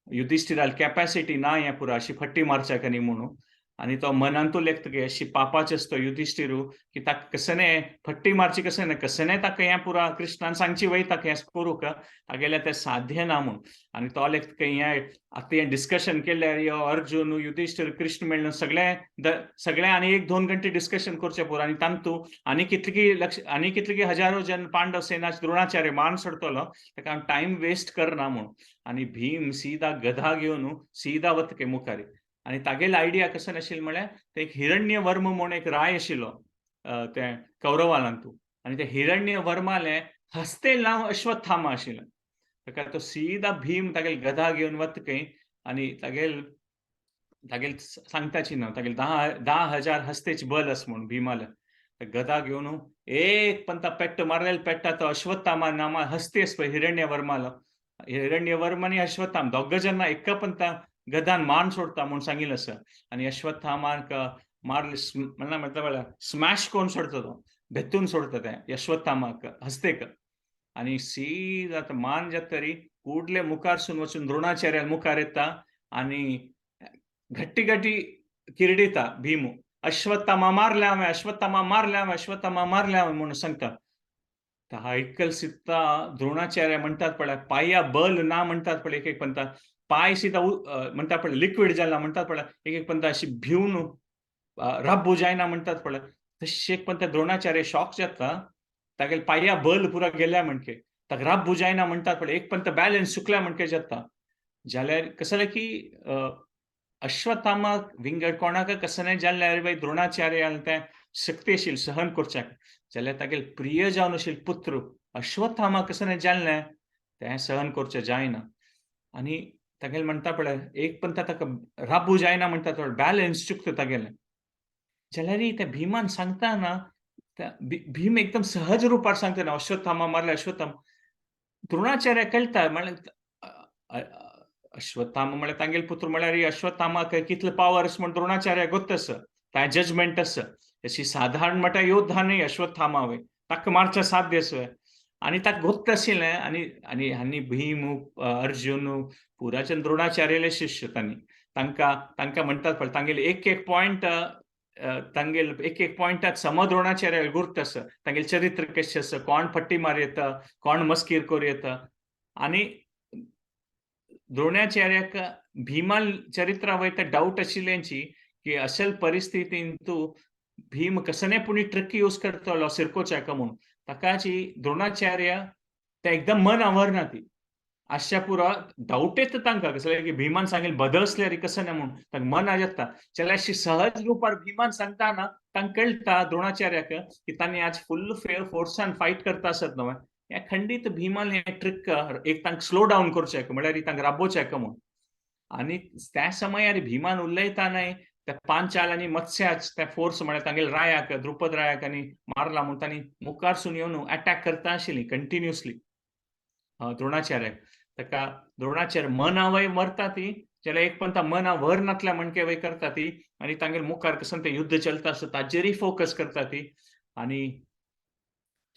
युधिष्ठिराल कॅपॅसिटी ना हें पुरो अशी फट्टी मारच्याक न्ही म्हणून आणि तो मनांतू लेखता की अशी पापाचे असतो युधिष्ठिरू की ताका कसने फट्टी मारची कसने ताका हें पुरा कृष्णान सांगची वयता हें करूंक तागेलें तें साध्य ना म्हूण आनी तो लेखता की हें आतां हें डिस्कशन केल्यार यो अर्जुन युधिष्ठिर कृष्ण मेळून सगळे आनी 1-2 घंटे डिस्कशन करचें पुरो आनी तांतू आनी कितली हजारो जन पांडव सेना द्रोणाचार्य मान सोडतलो ताका टायम वेस्ट करना म्हूण आनी भीम सीधा गदा घेवन सीधा वता मुखारी आणि तागेले आयडिया कसं नाशिल्लो म्हळ्यार ते एक हिरण्यवर्म म्हूण एक राय आशिल्लो ते कौरवांतू आणि ते हिरण्यवर्माले हस्ते नांव अश्वत्थामा आशिल्लें ताका तो सीधा भीम तागेले गदा घेवन वता आणि तागेले सांगताची ना तागेले 10,000 हस्तेच बल आस म्हूण भीमाले गदा घेवन एक पंता पेट्ट मारलेलो पेट्टा तो अश्वत्थामा नामा हस्ती आस पळय हिरण्यवर्मालो हिरण्यवर्म आणि अश्वत्थामा दोग जन एका पंता गदान मान सोडता म्हूण सांगिल्लें आसा आनी अश्वत्थामाक मारले म्हणटा स्मॅश करून सोडता तो भेतून सोडता ते अश्वत्थामाक हस्तेक आनी सीधा मान जातरी कुडले मुखारसून वचून द्रोणाचार्याल मुखार येता आनी गट्टी किरडिता भीम अश्वत्थामा मारले हांवें अश्वत्थामा मारले हांवें अश्वत्थामा मारले हांवें म्हणून सांगता आयकल सिद्धा द्रोणाचार्य म्हणटात पळय पाया बल ना म्हणटात पळय एक पंता पाय सीधा म्हणटा पळय लिक्वीड जाला म्हणटात पळय एक पंता अशी भिवन रब्बू जायना म्हणटात पळय तशें एक पंता द्रोणाचार्य शॉक जाता तागेले पाया बल पुरा गेल्या म्हणके ताका रब्बू जायना म्हणटात पळय एक पंता बॅलन्स चुकल्या म्हणके जाता जाल्यार कसं जालें की अश्वत्थामा विंगड कोणाक कसं जाल्यार द्रोणाचार्यान तें शक्ती आशिल्ली सहन करच्याक जाल्यार तागेले प्रिय जावन आशिल्ले पुत्र अश्वत्थामा कसं जाल्लें तें सहन करचें जायना आनी तागेले म्हणटा पळय एक पंता ताका राबू जायना म्हणटा पळय बॅलन्स चुकता तागेलें जाल्यार त्या भीमान सांगता ना भीम एकदम सहज रुपार सांगता ना अश्वत्थामा मारले अश्वत्थामा द्रोणाचार्य कळटा म्हळ्यार अश्वत्थामा म्हळ्यार तांगेले पुत्र म्हळ्यार अश्वत्थामाक कितले पावर आसा म्हूण द्रोणाचार्य गोत्ता आसा तां जजमेंट आसा अशी साधारण म्हणटा योद्धा न्ही अश्वत्थामा वय ताका मारचें साध्य आसा आनी ताका गोत्त आशिल्लें आनी भीम अर्जुन पुराच्यान द्रोणाचार्यले शिश्य तांकां म्हणटात पळय तांगेले एक पॉयंट तांगेले एक पॉयंटात सम द्रोणाचार्य गुर्त आसा तांगेले चरित्र कशें आसा कोण फट्टी मार येता कोण मस्कीर करूं येता आनी द्रोणाचार्याक भीमान चरित्रा वयता डाऊट आशिल्ल्यांची की अशेल परिस्थितीन तूं भीम कसने पुणी ट्रिक यूज करतलो सिरकोवच्याक म्हूण ताकाची द्रोणाचार्य ते एकदम मन आवरना ती अशा पुरो डाऊट येता तांकां कसले की भीमान सांगेल बदसल्यार कसं म्हूण तांकां मन जाता जाल्यार अशी सहज रुपार भीमान सांगता ना तांकां कळटा द्रोणाचार्याक की तांणी आज फुल्ल फोर्सान फायट करता आसत न्हय हे खंडीत भीमान हे ट्रिक एक तांकां स्लो डावन करचें म्हळ्यार तांकां राबोवचें म्हूण आनी त्या समयार भीमान उलयता न्हय त्या पांचाल आनी मत्स्याच त्या फोर्स म्हळ्यार तांगेले रायाक द्रुपद रायाक आनी मारला म्हूण तांणी मुखारसून येवन अटॅक करता आशिल्लीं कंटिन्युअसली द्रोणाचार्याक ताका द्रोणाचार्य मना वय मरता ती जाल्यार एक पंता मना व्हर नातल्या म्हणके वय करता ती आनी तांगेले मुखार कसं ते युद्ध चलता आसता ताजेरय फोकस करता ती आनी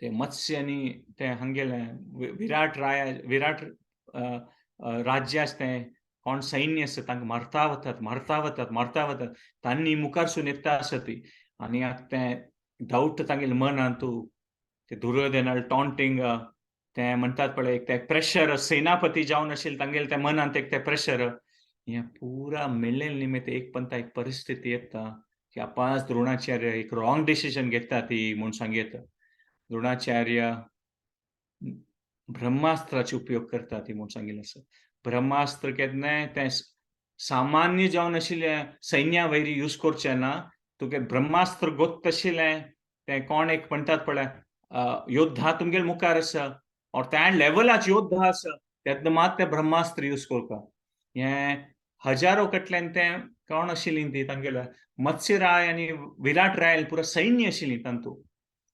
ते मत्स्य आनी ते हांगेले विराट राज्य आसा तें कोण सैन्य आसा तांकां मारता वतात तांणी मुखारसून येता आसा ती आनी आतां तें डाऊट तांगेले मनांतू ते दुर्योधनाल टॉन्टिंग ते म्हणटात पळय एक ते प्रेशर सेनापती जावन आशिल्ले तांगेले त्या मनांत एक ते प्रेशर हें पुरा मेळिल्ले निमित्त एक पंता एक परिस्थिती येता की आपास द्रोणाचार्य एक रॉंग डिसिजन घेता ती म्हूण सांगयता द्रोणाचार्य ब्रह्मास्त्राचो उपयोग करता ती म्हूण सांगिल्लें आसा ब्रह्मास्त्र केन्नाय तें सामान्य जावन आशिल्ल्या सैन्या वयरी यूज करचें ना तुगे ब्रह्मास्त्र गोत्त आशिल्लें ते कोण एक म्हणटात पळय योद्धा तुमगेर मुखार आसा और त्या लेवलाचे योद्धा आसा तेन्ना मात ते ब्रह्मास्त्र यूज करता. हे हजारो कटल्यान ते कोण आशिल्लीं ती तांगेले मत्स्यराय आनी विराट रायल पुरो सैन्य आशिल्लीं तांतू.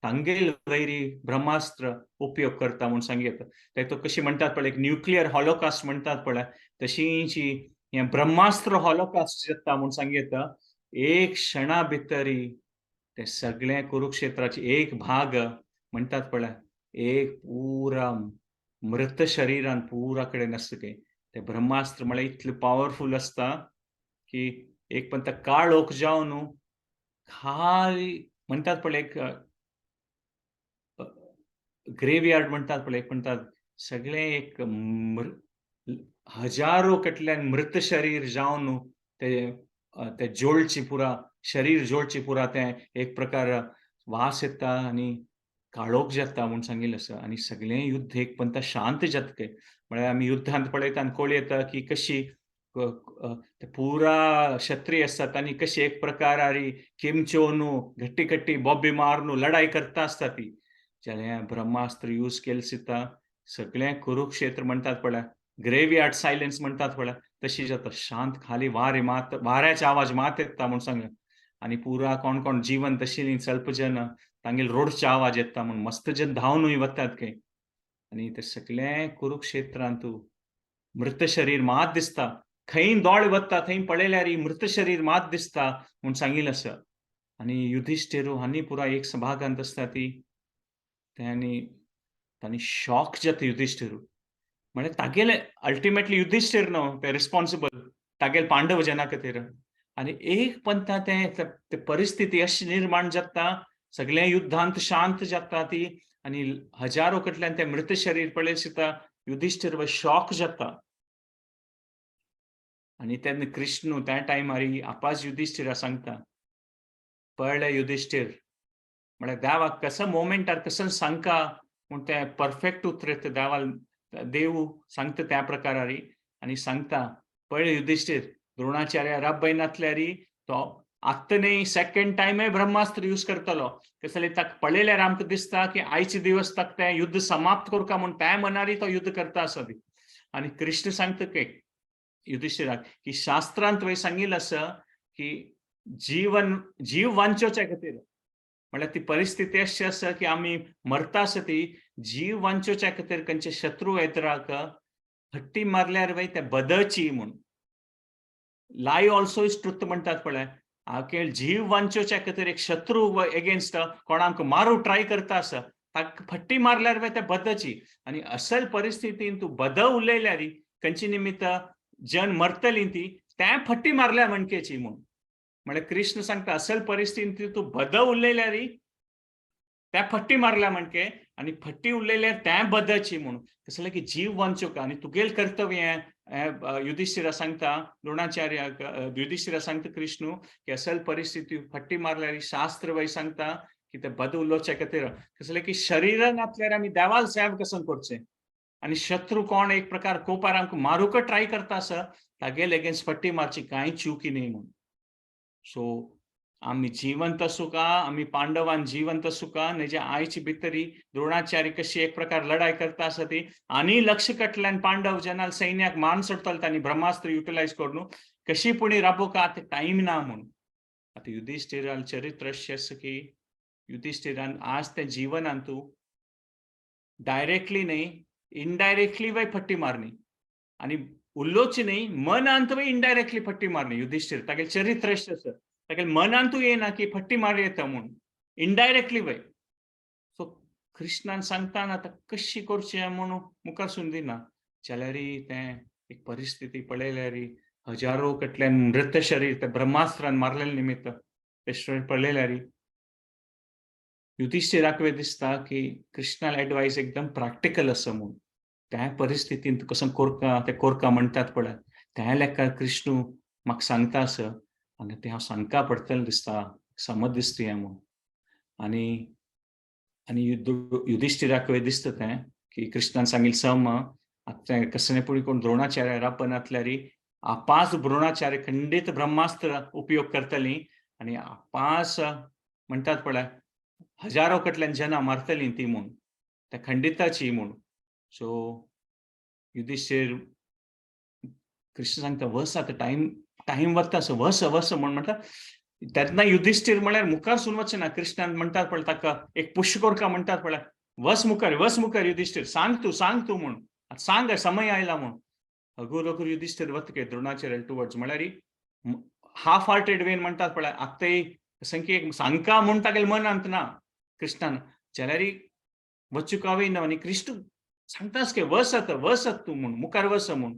तांगेल वैरी ब्रह्मास्त्र उपयोग करता म्हूण सांगयता. ते तो कशी म्हणटात पळय एक न्यूक्लियर हॉलोकास्ट म्हणटात पळय तशींची हे ब्रह्मास्त्र हॉलोकास्ट जाता म्हूण सांगयता. एक क्षणा भितरी ते सगळे कुरुक्षेत्राचे एक भाग म्हणटात पळय एक पुरा मृत शरीरान पुरा कडेन आसता ते ब्रह्मास्त्र म्हळ्यार इतलें पॉवरफुल आसता की एक पण काळोख जावन खाली म्हणटात पळय एक ग्रेवयार्ड म्हणटात पळय एक म्हणटात सगळे एक हजारो कटल्यान मृत शरीर जावन ते जोळची पुरा शरीर जोळची पुरा ते एक प्रकार वास येता आनी काळोख जाता म्हूण सांगिल्लें आसा आनी सगळें युद्ध एक पंत शांत जाता म्हळ्यार आमी युद्धांत पळयता आनी कळून येता की कशी ते पुरा क्षत्रीय आसतात तांणी कशी एक प्रकारारी किमच्योन गट्टी गट्टी बॉबी मारून लढाई करता आसता ती जाल्यार ब्रह्मास्त्र यूज केलें सिता सगळें कुरुक्षेत्र म्हणटात पळय ग्रेवयार्ड सायलेन्स म्हणटात पळय तशी जाता शांत खाली वाऱ्याचे आवाज मात येता म्हूण सांगलें आनी पुरा कोण कोण जिवंत आशिल्लीं स्वल्प जन तांगेले रोडचे आवाज येता म्हूण मस्त जन धांवनूय वतात खंय आनी ते सगळें कुरुक्षेत्रांत मृत शरीर मात दिसता खंय दोळे वता थंय पळयल्यार मृत शरीर मात दिसता म्हूण सांगिल्लें आसा आनी युधिष्ठिरू हांणी पुरा एक सभागांत आसता ती तांणी शॉक जाता युधिष्ठिरू म्हळ्यार तागेले अल्टिमेटली युधिष्ठिर न्हू ते रिस्पॉन्सिबल तागेले पांडव जना खातीर आनी एक पंथा ते परिस्थिती अशी निर्माण जाता सगळें युद्धांत शांत जाता ती आनी हजारो कडल्यान ते मृत शरीर पळय सुद्दां युधिष्ठिर शॉक जाता आनी तेन्ना कृष्ण त्या टायमार आपाज युधिष्ठिरा सांगता पळय युधिष्ठिर म्हळ्यार देवाक कसं मोमेंटार कसं सांगता म्हूण ते परफेक्ट उतर देव सांगता त्या प्रकारारी आनी सांगता पळय युधिष्ठिर द्रोणाचार्य राबयनातल्यार तो आत्ता न्ही सेकंड टायमय ब्रह्मास्त्र यूज करतलो कसले ताका पळयल्यार आमकां दिसता की आयचे दिवस ताका तें युद्ध समाप्त करता म्हूण त्या मनारी तो युद्ध करता आसा ती आनी कृष्ण सांगता की युधिष्ठिराक की शास्त्रांत वय सांगिल्लें आसा की जीव वांचोवच्या खातीर म्हळ्यार ती परिस्थिती अशी आसा की आमी मरता आसा ती जीव वांचोवच्या खातीर खंयचे शत्रू येतराक फट्टी मारल्यार वय ते बदची म्हूण लाई ऑल्सो इज ट्रुथ म्हणटात पळय हांव जीव वांचोवच्या खातीर एक शत्रू एगेन्स्ट कोण आमकां मारूं ट्राय करता आसा ताका फट्टी मारल्यार वय ते बदची आनी असल परिस्थितीन तूं बद उलयल्यार खंयची निमित्त जन मरतलीं ती त्या फट्टी मारल्या म्हणकेची म्हूण म्हळ्यार कृष्ण सांगता असल परिस्थितीन तूं बद उलयल्यार त्या फट्टी मारल्या म्हणके आनी फट्टी उलयल्यार त्या बदची म्हूण कसले की जीव वांचोवका आनी तुगेल कर्तव्य युधिष्ठिरा सांगता द्रोणाचार्याक युधिष्ठिरा सांगता कृष्ण की असल परिस्थिती फट्टी मारल्यार शास्त्र वय सांगता की ते बद उलोवच्या खातीर कसले की शरिरान आपल्यार आमी देवाल सेव कसं करचें आनी शत्रू कोण एक प्रकार कोपार आमकां मारूक ट्राय करता आसा तागेल एगेन्स्ट फट्टी मारची कांय चुकी न्ही म्हूण सो आमी जिवंत आसूं का आमी पांडवान जिवंत आसूं का नेजे आयची भितरी द्रोणाचार्य कशी एक प्रकार लढाई करता आसा ती आनी लक्ष कटल्यान पांडव जनाल सैन्याक मान सोडतले तांणी ब्रह्मास्त्र युटिलायज करून कशी पुणी राबोवका आतां टायम ना म्हूण आतां युधिष्ठिराल चरित्र अशें आसा की युधिष्ठिरान आज ते जिवनांत तूं डायरेक्टली न्ही इनडायरेक्टली वय फट्टी मारनी आनी उलोवची न्ही मनांत वय इनडायरेक्टली फट्टी मारनी युधिष्ठिर तागेलें चरित्र अशें आसा तागेलें मनांतूय येना की फट्टी मार येता म्हूण इनडायरेक्टली वय सो कृष्णान सांगताना आतां कशी करचें म्हूण मुखार सून दिना जाल्यार तें एक परिस्थिती पळयल्यार हजारो कडल्यान मृत शरीर ते ब्रह्मास्त्रान मारलेले निमित्त ते पळयल्यार युधिष्ठिराक दिसता की कृष्णाल एडवायस एकदम प्रॅक्टिकल आसा म्हूण त्या परिस्थितींत कसं कोरका म्हणटात पळय त्या लेकार कृष्ण म्हाका सांगता आसा आनी तें हांव सांगता पडटलें दिसता समज दिसता हें म्हूण आनी युधिष्ठिराक दिसता तें की कृष्णान सांगिल्लें सम आतां कसले पुणी कोण द्रोणाचार्य रापनातल्यार आपास द्रोणाचार्य खंडीत ब्रह्मास्त्र उपयोग करतलीं आनी आपास म्हणटात पळय हजारो कडल्यान जना मारतली ती म्हूण त्या खंडिताची म्हूण. सो युधिष्ठीर कृष्ण सांगता वस आता टाइम वता सो वस वस म्हूण म्हणटा. तेन्ना युधिष्ठीर म्हळ्यार मुखार सुन वचना. कृष्णान म्हणटात पळय ताका एक पुश कोरका म्हणटात पळय, वस मुखार युधिष्ठीर, सांग तूं म्हूण, सांग समय आयला म्हूण. अगोर अगोर युधिष्ठीर वतके द्रोणाचार्य टुवर्ड्स म्हळ्यार हाफ हार्टेड वेन म्हणटात पळय, आत्ताय संख्येक सांगका म्हूण तागेले मनांत ना कृष्णान, जाल्यार वचूंक ना. आनी कृष्ण सांगताच के वस तूं म्हूण, मुखार वस म्हूण.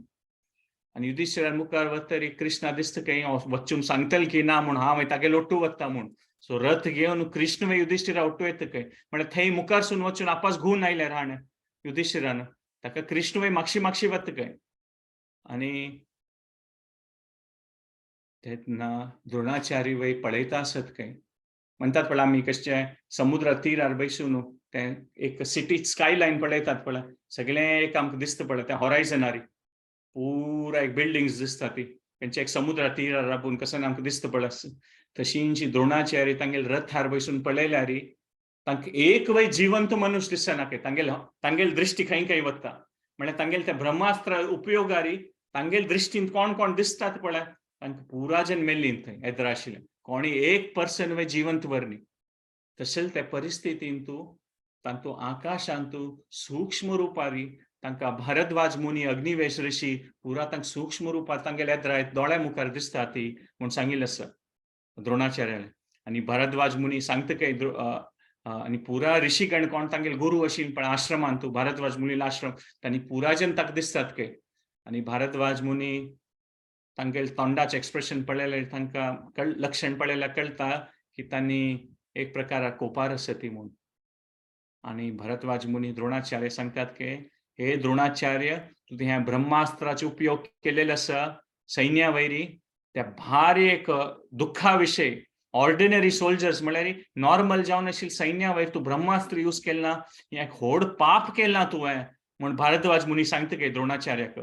आनी युधिष्ठिरान मुखार वतरी कृष्णा दिसता की वचूंक सांगतले की ना म्हूण, हांव तागेले ओट्टू वता म्हूण. सो रथ घेवन कृष्ण युधिष्ठिरा ओट्टू येता काय म्हळ्यार थंय मुखार सून वचून आपास घुवन आयले राण युधिष्ठिरान. ताका कृष्ण मागशी वता काय. आनी तेन्ना द्रोणाचार्य वय पळयता आसत काय. म्हणटात पळय आमी कशे समुद्रा तीरार बैसून ते एक सिटी स्कायलायन पळयतात पळय, सगळें एक आमकां दिसता पळय त्या हॉरायझनार पुरा एक बिल्डिंग्स दिसता ती. तेंचे एक समुद्रा तीरार राबून कसं आमकां दिसता पळय तशींची द्रोणाचार्य तांगेले रथार बसून पळयल्यार तांकां एक वय जिवंत मनुष्य दिसना काय. तांगेली दृश्टी खंय वता म्हळ्यार तांगेले त्या ब्रह्मास्त्र उपयोगारी तांगेले दृश्टीन कोण दिसतात पळय तांकां पुरा जन मेल्लीं थंय येद्र आशिल्ले. कोणी एक पर्सन वय जिवंत वर न्ही. तशें त्या परिस्थितीन तांतू आकाशांतू सूक्ष्म रुपारी तांकां भारद्वाज मुनी अग्निवेश ऋषी पुरा तांकां सूक्ष्म रुपार तांगेले येद्र दोळ्या मुखार दिसता ती म्हूण सांगिल्लें आसा द्रोणाचार्यान. आनी भारद्वाज मुनी सांगता काय आनी पुरा ऋषीगण कोण तांगेले गुरू आशिल्ले पळय आश्रमांत भारद्वाज मुनीला आश्रम तांणी पुरा जन ताका दिसतात काय. आनी भारद्वाज मुनी तांगेले तोंडाचें एक्सप्रेशन पळयल्यार तांकां लक्षण पळयल्यार कळटा की तांणी एक प्रकार कोपार आसा ती म्हूण. आनी भरद्वाज मुनी द्रोणाचार्य सांगतात की हे द्रोणाचार्य तुवें ह्या ब्रह्मास्त्राचो उपयोग केलेलो आसा सैन्या वयरी त्या भारी एक दुख्खा विशय. ऑर्डिनरी सोल्जर्स म्हळ्यार नॉर्मल जावन आशिल्ले सैन्या वयर तूं ब्रह्मास्त्र यूज केलना, एक व्हड पाप केला तुवें म्हूण भारद्वाज मुनी सांगता की द्रोणाचार्याक.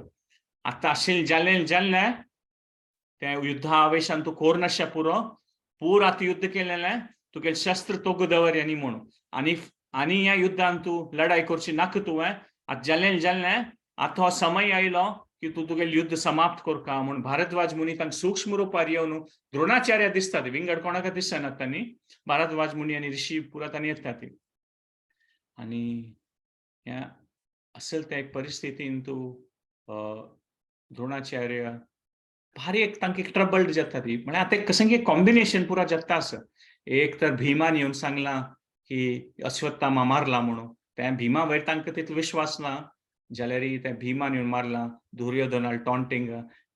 आतां आशिल्लें जाल्लें त्या युद्धा आवेशान तूं कोर नाशा पूर आतां युद्ध केलेलें तुगेलें शस्त्र तोग दवर न्ही म्हूण. आनी ह्या युद्धान तूं लढाई करची नाका तुवें. आतां जाल्लें आतां हो समय आयलो की तूं तुगेलें युद्ध समाप्त करता म्हूण भारद्वाज मुनी तांकां सूक्ष्म रुपार येवन द्रोणाचार्य दिसता विंगड कोणाक दिसना तांणी. भारद्वाज मुनी आनी ऋषी पुरा तांणी येतात. आनी ह्या असल त्या एक परिस्थितीन तूं द्रोणाचार्य भारी एक तांकां एक ट्रबल्ड जाता ती. म्हळ्यार आतां कसं एक कॉम्बिनेशन पुरा जाता आसा. एक तर भिमान येवन सांगलां की अश्वत्थामा मारला म्हणून. त्या भिमा वयर तांकां तितलो विश्वास ना जाल्यार त्या भिमान येवन मारला. दुर्योधनाल टॉन्टिंग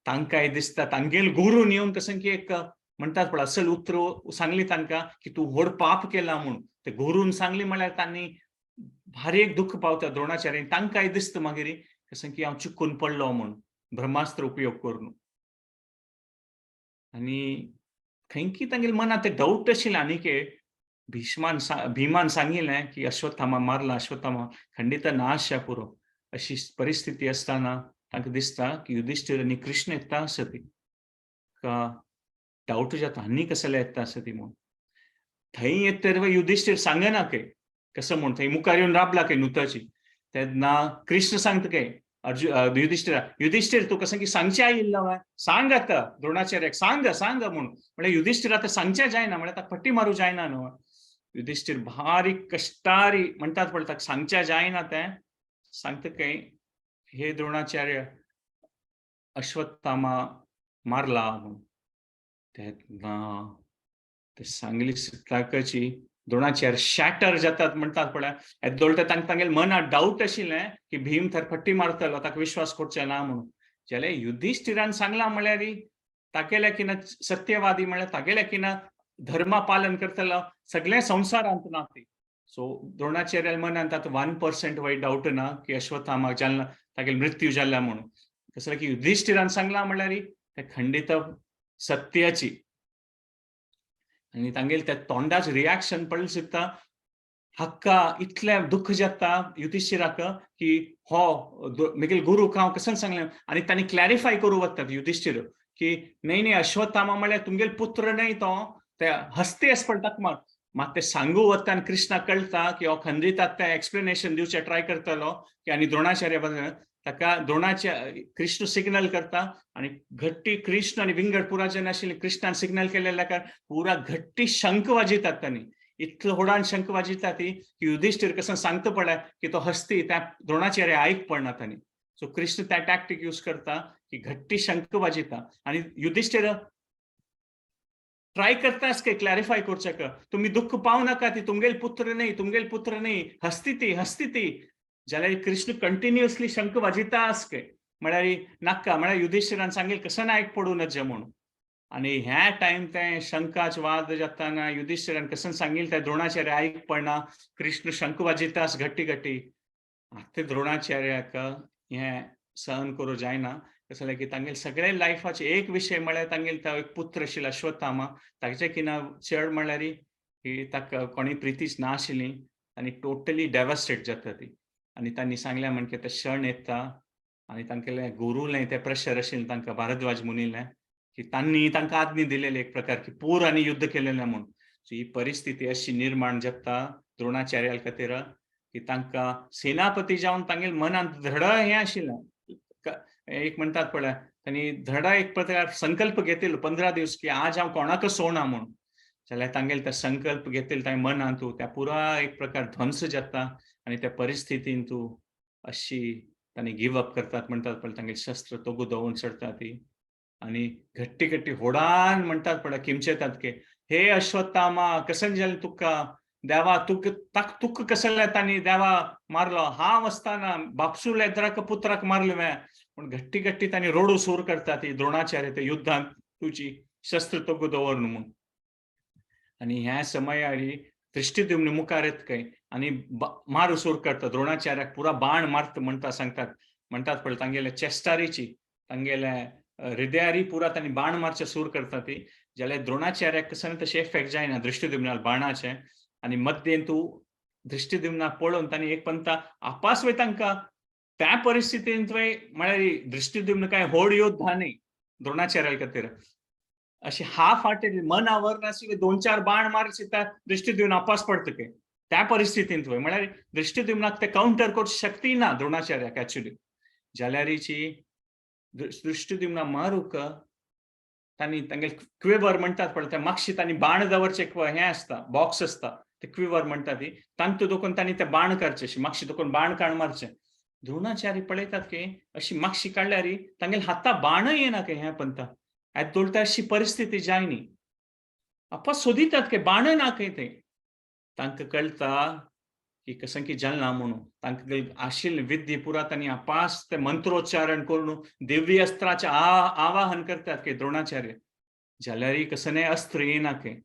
तांकांय दिसता तांगेले गुरून येवन कसं की एक म्हणटात पळय असल उतर सांगली तांकां की तूं व्हड पाप केला म्हूण. ते गुरून सांगली म्हळ्यार तांणी भारी एक दुख्ख पावता द्रोणाचार्यान. तांकांय दिसता मागीर कसं की हांव चुकून पडलो म्हूण ब्रह्मास्त्र उपयोग करून. आनी खंयकी तांगेले मनांत ते डाऊट आशिल्ले आनीक भिमान सांगिल्लें की अश्वत्थामा मारला, अश्वत्थामा खंडित नाश पुरो. अशी परिस्थिती आसतना तांकां दिसता की युधिष्ठीर आनी कृष्ण येता आसा ती. डाऊट जाता आनी कसले येता आसा ती म्हूण. थंय येतर युधिष्ठीर सांगना काय कसं म्हूण थंय मुखार येवन राबला काय न्हुताची. तेन्ना कृष्ण सांगता काय युधिष्ठीर तूं कसं की सांगचें आयिल्लो वय सांग आतां द्रोणाचार्याक सांग म्हूण. म्हळ्यार युधिष्ठीर आतां सांगचें जायना म्हळ्यार ताका पट्टी मारूं जायना न्हू. युधिष्ठीर भारी कश्टारी म्हणटात पळय ताका सांगचें जायना तें सांगता काय हे द्रोणाचार्य अश्वत्थामा मारला म्हूण. तेन्ना ते सांगली ताकाची द्रोणाचार्य शॅटर जातात म्हणटात पळय. येदोळटा तांगेले मनांत डाऊट आशिल्लें की भीम तर फट्टी मारतलो ताका विश्वास करचें ना म्हणून. जाल्यार युधिष्ठिरान सांगलां म्हळ्यार तागेले किना सत्यवादी म्हळ्यार तागेले किना धर्मा पालन करतलो सगळें संवसारांत ना ती. सो द्रोणाचार्या मनांत आतां 1% वय डाऊट ना की अश्वत्थामा जाल्ला तागेलो मृत्यू जाल्ला म्हणून. कसं की युधिष्ठिरान सांगलां म्हळ्यार ते खंडित सत्याची. आनी तांगेले त्या तोंडाचें रिएक्शन पळयलें सुद्दां हाक्का इतलें दुख्ख जाता युधिष्ठिराक की हो म्हगेले गुरूक हांव कसं सांगलें. आनी तांणी क्लॅरिफाय करूं वता युधिष्ठीर की न्हय अश्वत्थामा म्हळ्यार तुमगेलो पुत्र न्हय तो ते हस्ती आसा पळय ताका मार. मात ते सांगू वतान कृष्णा कळटा की हो खंडितात ते एक्सप्लेनेशन दिवचे ट्राय करतलो की आनी द्रोणाचार्य बद्दल ताका द्रोणाचार्य कृष्ण सिग्नल करता आणि घट्टी कृष्ण आणि विंगड पुरा जन आशिल्ले कृष्णान सिग्नल केलेल्या पुरा घट्टी शंख वाजयतात तांणी इतलो होडान शंख वाजयता ती की युधिष्ठिर कसं सांगता पडला की तो हस्ती त्या द्रोणाचार्य आयक पडना तांणी सो कृष्ण त्या टॅक्टिक यूज करता की घट्टी शंख वाजयता आणि युधिष्ठिर ट्राय करतास के क्लॅरिफाय करचेक तुम्ही दुःख पावू नाका ती तुमगेल पुत्र न्ही हस्ती ती जाल्यार कृष्ण कंटिन्युअसली शंख वाजयता आसके म्हळ्यार नाका म्हळ्यार युधिष्ठिरान सांगेल कसं नायक पडू नजे म्हणून आणि ह्या टाइम ते शंखाच वाद जाताना युधिष्ठिरान कसं सांगेल त्या द्रोणाचार्य आयक पडना कृष्ण शंख वाजयतास घट्टी घट्टी ते द्रोणाचार्याक हें सहन करूं जायना कसं जालें की तांगेल सगळे लायफाचे एक विशय म्हळ्यार तांगेल तो एक पुत्र आशिल्लो अश्वत्थामा ताचे किना चड म्हळ्यार की ताका कोणी प्रितीच ना आशिल्ली आनी टोटली डेवास्टेट जाता ती आनी तांणी सांगलें म्हणके ते क्षण येता आनी तांगेले गुरूलें तें प्रेशर आशिल्लें तांकां भारद्वाज मुनीलें की तांणी तांकां आज्ञा दिलेली एक प्रकार की पूर आनी युद्ध केलेलें म्हूण सो ही परिस्थिती अशी निर्माण जाता द्रोणाचार्या खातीर की तांकां सेनापती जावन तांगेल मनांत धड हें आशिल्लें एक म्हणटात पळय तांणी धड एक प्रकार संकल्प घेतिल्लो 15 दीस की आज हांव कोणाक सोडना म्हणून जाल्यार तांगेल ते संकल्प घेतिल्लो तांणे मनांत त्या पुरा एक प्रकार ध्वंस जाता आनी त्या परिस्थितीन तूं अशी तांणी गिव अप करतात म्हणटात पळय तांगेल शस्त्र तोगू दवरून चडटा ती आनी घट्टी घट्टी होडान म्हणटात पळय किमचेतात की हे अश्वत्थामा कसन जालें तुका देवा तुक कसल्या तांणी देवा मारलो हांव आसतना बापसूल येद्राक पुत्राक मारलो हांवें पूण घट्टी घट्टी तांणी रोडू सूर करता ती द्रोणाचार्य ते युद्धांत तुजी शस्त्र तोगू दवर न्हू म्हूण आनी ह्या समयार दृष्टिद्युम्न मुखार येतकय आनी मारू सूर करता द्रोणाचार्याक पुरा बाण मारता म्हणटात पळय तांगेले चेस्टारीची तांगेले हृदयारी पुरा तांणी बाण मारचे सूर करता ती जाल्यार द्रोणाचार्याक कसं तशें इफेक्ट जायना दृष्टिद्युम्नार बाणाचे आनी मध्येन तूं दृष्टिद्युम्नाक पळोवन तांणी एक पंत आपासूय तांकां त्या परिस्थितीन तुवें म्हळ्यार दृष्टिद्युम्न काय व्हड योद्धा न्ही द्रोणाचार्या खातीर अशी हाफ हार्टेड मन आवरनाशिल्ले 2-4 बाण मारचे त्या दृष्टिद्युम्न आपास पडतके त्या परिस्थितीन तुवें म्हळ्यार दृष्टिद्युम्नाक ते काउंटर करची शक्ती ना द्रोणाचार्याक एक्चुअली जाल्यारीची दृष्टिद्युम्ना मारूक तांणी तांगेल क्विवर म्हणटात पळय ते मातशी तांणी बाण दवरचे हें आसता बॉक्स आसता ते क्विवर म्हणटा ती तांकां दोकून तांणी ते बाण करचे अशी मातशी दोकून बाण काण मारचे द्रोणाचार्य पळयतात की अशी मातशी काडल्यार तांगेल हाता बाणय येना के हें पंत दोळटा अशी परिस्थिती जायनी आपास सोदितात के बाण ना के ते तांकां कळटा की कसं की जालना म्हणून तांकां आशिल्ले विद्य पुरा तांणी आपास ते मंत्रोच्चारण करून दिव्य अस्त्राचे आवाहन करतात की द्रोणाचार्य जाल्यार कसं अस्त्र येना के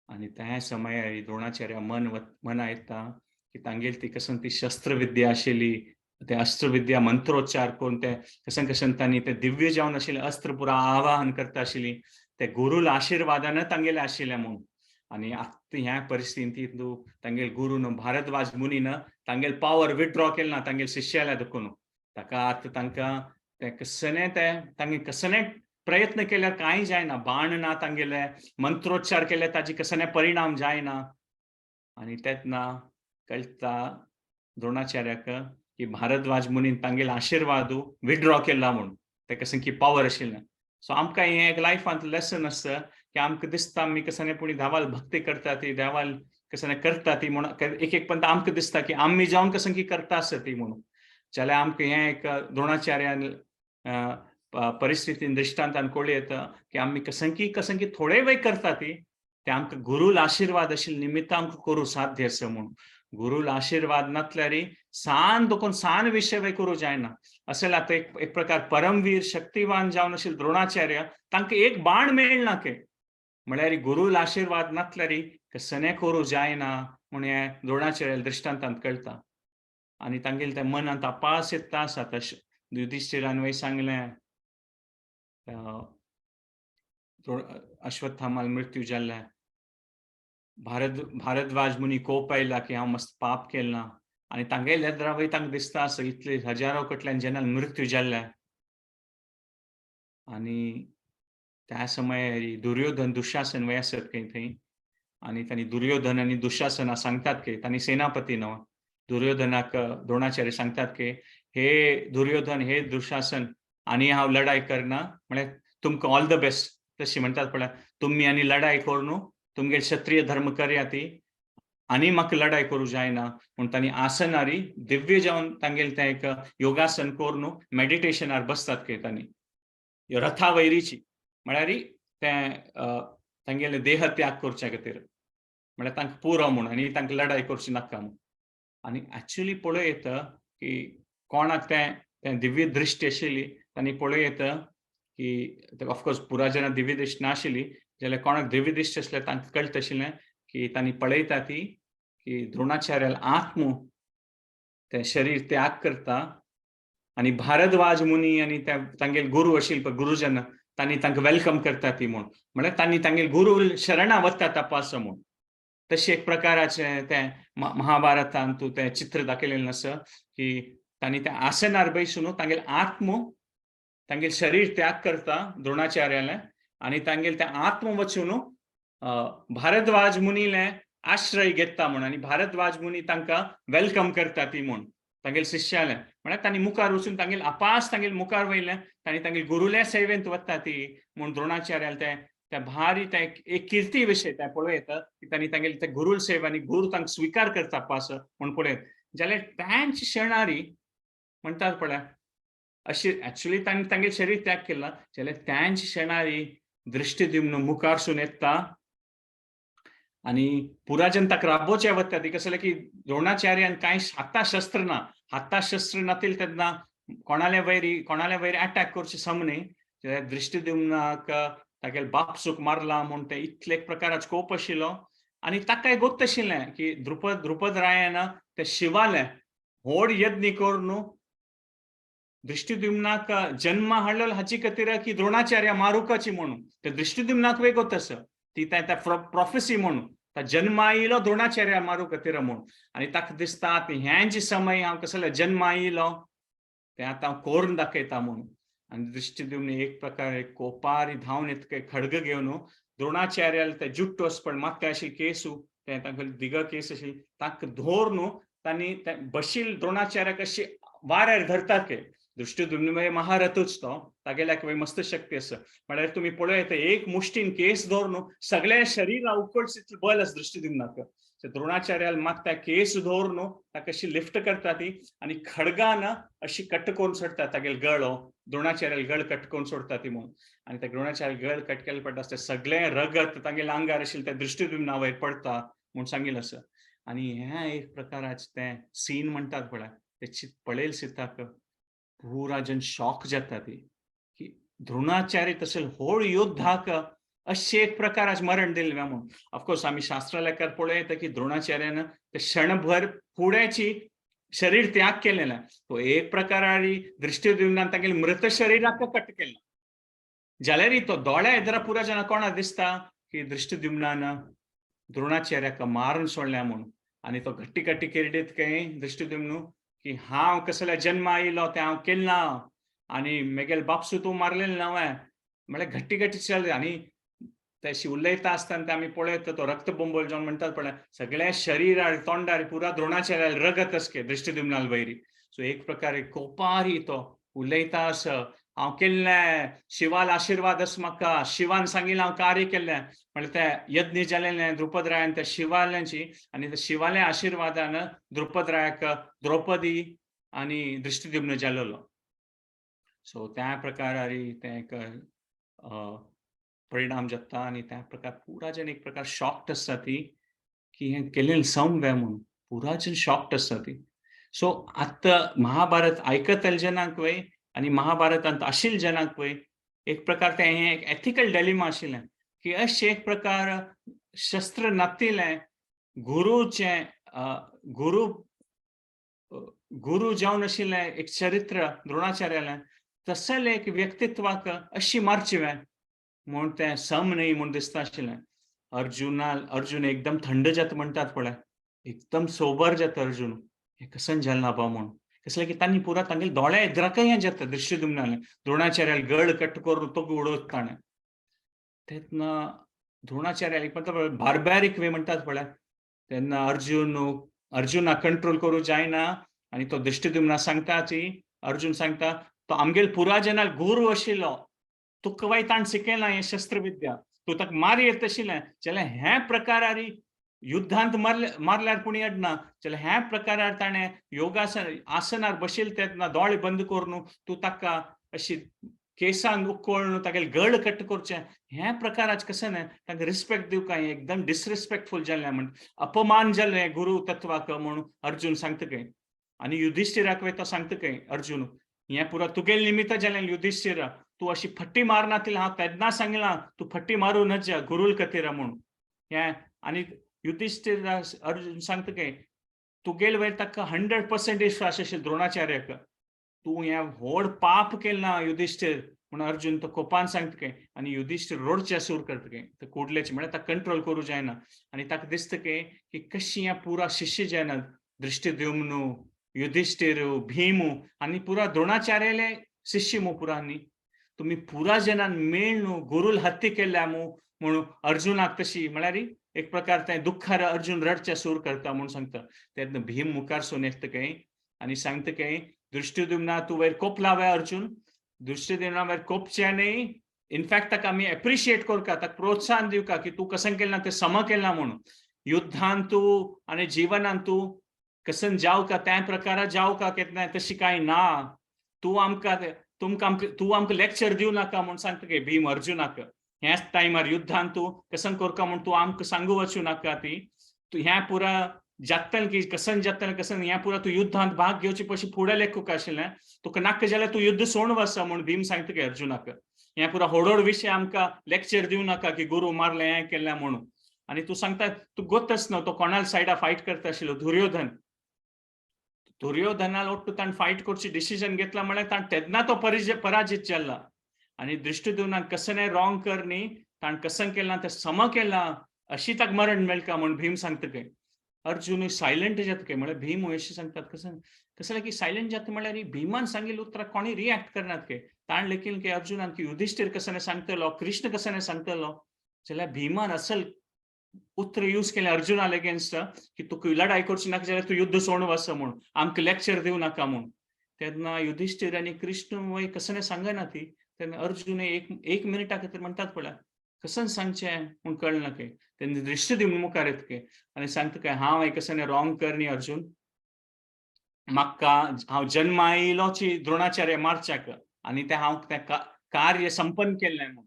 आणि त्या समयार द्रोणाचार्य मना येता की तांगेल ती कसं ती शस्त्रविद्या आशिल्ली ते अस्त्रविद्या मंत्रोच्चार करून ते कसं तांणी ते दिव्य जावन आशिल्ले अस्त्र पुरा आवाहन करता आशिल्ली ते गुरुल आशीर्वादान तांगेले आशिल्ले म्हणून आणि आत्ता ह्या परिस्थितीत तांगेल गुरुन भारद्वाज मुनीन तांगेल पावर विथड्रॉ केलना तांगेल शिष्याला दुखून ताका आतां तांकां ते तांणी कसले प्रयत्न केल्यार कांय जायना बाण ना तांगेले मंत्रोच्चार केले ताजे कसले परिणाम जायना आनी तेतना कळटा द्रोणाचार्याक की भारद्वाज मुनीन तांगेल आशीर्वाद विथड्रॉ केला म्हणून ते कसं की पावर आशिल्लें सो आमकां हें एक लायफांत लेसन आसता की आमकां दिसता आमी कसं पुणी देवाल भक्ती करता ती देवाल कसं करता ती म्हणून एक पंत आमकां दिसता की आमी जावन कसं की करता आसता ती म्हणून जाल्यार आमकां हें एक द्रोणाचार्यान परिस्थितीन दृश्टांतान कळून येता की आमी कसं की थोडे वेळ करता ती ते आमकां गुरुल आशीर्वाद आशिल्ले निमित्त आमकां करूं साध्य आसा म्हणून गुरुल आशीर्वाद नासल्यार सान दुखून सान विषय करूं जायना असेल आता एक प्रकार परमवीर शक्तिवान जावन आशिल्ले द्रोणाचार्य तांकां एक बाण मेळना के म्हळ्यार गुरुल आशीर्वाद नासल्यार कसले करूं जायना म्हूण हें द्रोणाचार्य दृश्टांतांत कळटा आनी तांगेल ते मनांत आपास येता आसा युधिष्ठिरान वय सांगलें अश्वत्थामाल मृत्यू जाल्ल्या भारद्वाज मुनी कोप आयला की हांव मस्त पाप केलना आनी तांगेल येद्रा वय तांकां दिसता आसा इतले हजारो कडल्यान जनांक मृत्यू जाल्ल्या आनी त्या समयार दुर्योधन दुशासन वय आसत खंय थंय आणि त्यांनी दुर्योधन आणि दुःशासना सांगतात की त्यांनी सेनापती न्हय दुर्योधनाक द्रोणाचार्य सांगतात की हे दुर्योधन हे दुःशासन आणि हांव लढाई करना म्हळ्यार तुमकां ऑल द बेस्ट तशी म्हणटात पळय तुमी आनी लढाई करू न्हू तुमगे क्षत्रिय धर्म करया ती आनी म्हाका लढाई करूं जायना म्हूण तांणी आसनारी दिव्य जावन तांगेलें तें एक योगासन करून न्हू मेडिटेशनार बसतात की तांणी रथा वयरीची म्हळ्यार तें तांगेले देह त्याग करचे खातीर म्हळ्यार तांकां पुरो म्हूण आनी तांकां लढाई करची नाका म्हूण आनी एक्चुअली पळयत की कोणाक तें दिव्य दृश्टी आशिल्ली तांणी पळयत की ऑफकोर्स पुराय दिव्य दृश्ट नाशिल्ली जाल्यार कोणाक दिव्य दृश्ट आसलें तांकां कळटा आशिल्लें की तांणी पळयता ती की द्रोणाचार्याल आत्म तें शरीर त्याग करता आणि भारद्वाज मुनी आणि तांगेल गुरु आशिल्ले पळय गुरुजन तांणी तांकां वेलकम करता ती म्हूण म्हळ्यार तांणी तांगेल गुरू शरणा वता तपास म्हूण तशें एक प्रकाराचें तें महाभारतांत तूं तें चित्र दाखयलेलें आसा की तांणी त्या आसनार बैसून तांगेल आत्म तांगेल शरीर त्याग करता द्रोणाचार्यालें आनी तांगेल तें आत्म वचून भारद्वाज मुनीले आश्रय घेता म्हूण आनी भारद्वाज मुनी तांकां वेलकम करता ती म्हूण तांगेल शिश्यालें म्हळ्यार तांणी मुखार वचून तांगेल आपास तांगेल मुखार वयलें तांणी तांगेल गुरुले सेवेंत वता ती म्हूण द्रोणाचार्याल तें भारी तें एक किर्ती विशय तें पळयत की तांणी तांगेल ते गुरू सेवा आनी गुरू तांकां स्विकार करता पास म्हूण पळयत जाल्यार त्यांच शेणारी म्हणटात पळय अशी एक्चुअली तांणी तांगेल शरीर त्याग केला जाल्यार त्यांच शेणारी दृष्टिद्युम्न मुखारसून येता आणि पुराजन ताका राबोवचें वता ती कसं की द्रोणाचार्यान कांय हाता शस्त्र ना हाता शस्त्र नातील तेन्ना कोणाले वयर अटॅक करचे समनी दृष्टिद्युम्नाक तागेले बाप सुख मारला म्हूण ते इतले एक प्रकाराचो कोप आशिल्लो आनी ताकाय गोक्त आशिल्लें की द्रुपद रायान ते शिवाले व्हड यज्ञ करून दृष्टिद्युम्नाक जन्म हाडलो हाची खातीर की द्रोणाचार्य मारुकाची म्हणून ते दृष्टिद्युम्नाक वेगळो तसो ती त्या प्रोफेसी म्हणून जन्म आयलो द्रोणाचार्य मारू खातीर म्हूण आनी ताका दिसता ह्यांचे समय हांव कसले जन्म आयलो तें आतां हांव करून दाखयता म्हूण आनी दृष्टिद्युम्न एक प्रकारे कोपारी धांवन येतके खडग घेवन द्रोणाचार्याल ते जुट्टो पण मात्ते आशिल्ले केसू ते तांकां दिग केस आशिल्ली ताका धरून तांणी बशील द्रोणाचार्याक अशी वाऱ्यार धरतात के दृष्टिद्युम्न महारथूच तो तागेल्याक मस्त शक्ती आसा म्हळ्यार तुमी पळयत एक मुष्टीन केस धरून सगळ्या शरीरा उकडचे बल आसा दृष्टिद्युम्नाक द्रोणाचार्याल मात त्या केस धरून ताका अशी लिफ्ट करता ती आनी खडगान अशी कट करून सोडता तागेल गळ द्रोणाचार्याल गळ कट करून सोडता ती म्हूण आनी त्या द्रोणाचार्याल गळ कट केले पडटा आसता सगळें रगत तागेले आंगार आशिल्लें त्या दृष्टिद्युम्ना वयर पडता म्हूण सांगिल्लें आसा आनी हें एक प्रकाराचें तें सीन म्हणटात पळय ते पळयल सिताक पुरा जन शॉक जाता ती की द्रोणाचार्य तसले व्हड योद्धाक अशें एक प्रकाराचें मरण दिलें म्हणून ऑफकोर्स आमी शास्त्र लेखार पळयत की द्रोणाचार्यान ते क्षणभर फुड्याची शरीर त्याग केलेला तो एक प्रकारारी दृष्टिद्युम्नान तागेले मृत शरिराक कट केला जाल्यार तो दोळ्या येदरा पुरा जना कोणा दिसता की दृष्टिद्युम्नान द्रोणाचार्याक मारून सोडल्या म्हणून आनी तो घट्टी घट्टी किरडीत काय दृष्टिद्युम्न की हांव कसले जन्म आयलो ते हांव केलें ना आनी म्हगेले बापसू तूं मारलेलें नवें म्हळ्यार घट्टी घट्टी चल आनी तशी उलयता आसतना आमी पळयत तो रक्तबोंबल जावन म्हणटात पळय सगळ्या शरिरार तोंडार पुरा द्रोणाचार्याल रगत आसके दृष्टिद्युम्नाल वयरी सो एक प्रकारे कोपारी तो उलयता आस हांव केल्लें शिवाल आशिर्वाद आसा म्हाका शिवान सांगिल्लें हांव कार्य केल्लें म्हळ्यार तें यज्ञ जालेलें द्रुपदरायान त्या शिवाल्याची आनी त्या शिवाल्या आशिर्वादान द्रुपदरायाक द्रौपदी आनी दृष्टिद्युम्न जाल्लो सो त्या प्रकारारी तें एक परिणाम जाता आनी त्या प्रकार पुराजन एक प्रकार शॉक्ड आसता ती की हें केलेलें संवय म्हणून पुराजन शॉक्ड आसता ती सो आतां महाभारत आयकतले जनांक पळय आनी महाभारतांत आशिल्ले जनांक पळय एक प्रकार तें हें एक एथिकल डिलेमा आशिल्लें की अशें एक प्रकार शस्त्र नातिलें गुरूचें गुरू जावन आशिल्लें एक चरित्र द्रोणाचार्यालें तसलें एक व्यक्तित्वाक अशी मारचिवें म्हूण तें सम न्हय म्हूण दिसता आशिल्लें अर्जुन एकदम थंड जाता म्हणटात पळय एकदम सोबर जाता अर्जुन हें कसन जालना बा म्हूण कसलें की तांणी पुरा तांगेले दोळ्या येद्राकय हें जाता दृश्टिद्युम्नालें द्रोणाचार्याल गळ कट करून तो उडयता ताणें तेन्ना द्रोणाचार्याक मतलब बार्बॅरिक वे म्हणटात पळय तेन्ना अर्जुनाक कंट्रोल करूं जायना आनी तो दृष्टिद्युम्नाक सांगता की अर्जुन सांगता तो आमगेल पुराजनाक गुरू आशिल्लो तुका वाय ताण शिकयना हें शस्त्रविद्या तूं ताका मारी येता आशिल्लें जाल्यार हे प्रकारारी युद्धांत मारल्यार कोणी अडना जाल्यार हे प्रकारार ताणें योगासन आसनार बशिल्ले तेन्ना दोळे बंद करून तूं ताका अशी केसांक उखोळून तागेले गळ कट करचें हे प्रकाराचें कशें न्हय ताका रिस्पेक्ट दिवंक हें एकदम डिसरिस्पेक्टफूल जालें म्हण अपमान जालें गुरू तत्वाक म्हणून अर्जुन सांगता खंय आनी युधिष्ठिराक तो सांगता खंय अर्जुन हें पुरो तुगेले निमित्त जालें युधिष्ठिरा तूं अशी फट्टी मारनासली हांव तेन्ना सांगलां तूं फट्टी मारूं नज गुरूल खातीर म्हणून हें आनी युधिष्ठिर अर्जुन सांगता खंय तुगेले वयर ताका 100% विश्वास आशिल्लो द्रोणाचार्याक तूं हें व्हड पाप केलें ना युधिष्ठिर म्हणून अर्जुन तो कोपान सांगता खंय आनी युधिष्ठिर रोडचें सूर करता खंय ते कुडलेचें म्हळ्यार ताका कंट्रोल करूं जायना आनी ताका दिसता खंय की कशी हें पुरा शिष्य जे आसात दृष्टिद्युम्न युधिष्ठिर भीम आनी पुरा द्रोणाचार्याले शिष्य पुरा न्ही तुम्ही पुरा जनान मेळून गुरूल हत्या केल्या म्हणून अर्जुनाक तशी म्हळ्यार एक प्रकार ते दुख्खार अर्जुन रडचे सूर करता म्हणून सांगता तेन्ना भीम मुखार सोन येता खंय आनी सांगता खंय दृष्टिद्युम्ना तूं वयर कोपलावे अर्जुन दृष्टिद्युम्ना वयर कोपचें न्ही इनफॅक्ट ताका आमी एप्रिशिएट करता ताका प्रोत्साहन दिवका की तूं कशें केलें तें सम केलें म्हणून युद्धांत तूं आनी जिवनांत तूं कसन जावं का त्या प्रकारा जावं का केन्ना तशी कांय ना तूं आमकां तूं आमकां लेक्चर दिवं नाका म्हणून सांगता खंय भीम अर्जुनाक ह्याच टायमार युद्धांत तूं कसन करता म्हणून तूं आमकां सांगू वचूं नाका ती तूं हें पुरा जातलें की कसन जातलें कसन हें पुरा तूं युद्धांत भाग घेवचे पयलीं फुडें लेखूंक आशिल्लें तुका नाका जाल्यार तूं युद्ध सोडून वचा म्हणून भीम सांगता खंय अर्जुनाक हें पुरा होडोड विशय आमकां लेक्चर दिवं नाका की गुरू मारलें हें केलें म्हणून आनी तूं सांगता तूं गोतच न्हू तो कोणाल सायडा फायट करता आशिल्लो दुर्योधनाल ओट्टू ताण फायट करची डिसिजन घेतला म्हळ्यार ताण तेन्ना तो पराजित जाल्ला आनी दृष्टिद्युम्नाक कसं रॉंग कर न्ही ताण कसं केलां तें सम केलां अशी ताका मरण मेळटा म्हणून भीम सांगता खंय अर्जुन सायलंट जाता खंय म्हळ्यार भीम अशें सांगतात कसं की सायलंट जाता म्हळ्यार भीमान सांगिल्लें उतरां कोणी रिएक्ट करनात खंय ताण लेकीन की अर्जुनान की युधिष्ठिर कसं सांगतलो कृष्ण कसं सांगतलो जाल्यार भीमान असल उत्तर यूज केलें अर्जुनाल अगेन्स्ट की तुका लढाई करची नाका जाल्यार तूं युद्ध सोडून वच म्हणून आमकां लेक्चर दिवं नाका म्हणून तेन्ना युधिष्ठिर आनी कृष्ण वय कसं सांगना ती तेन्ना अर्जुन एक मिनिटा खातीर म्हणटात पळय कसं सांगचें म्हूण कळना खंय तेन्ना दृष्टिद्युम्न मुखार येता खंय आनी सांगता खंय हांव हें कसं रॉंग कर न्ही अर्जुन म्हाका हांव जन्मा आयलोची द्रोणाचार्य मारच्याक आनी तें हांव तें कार्य संपन्न केल्लें म्हणून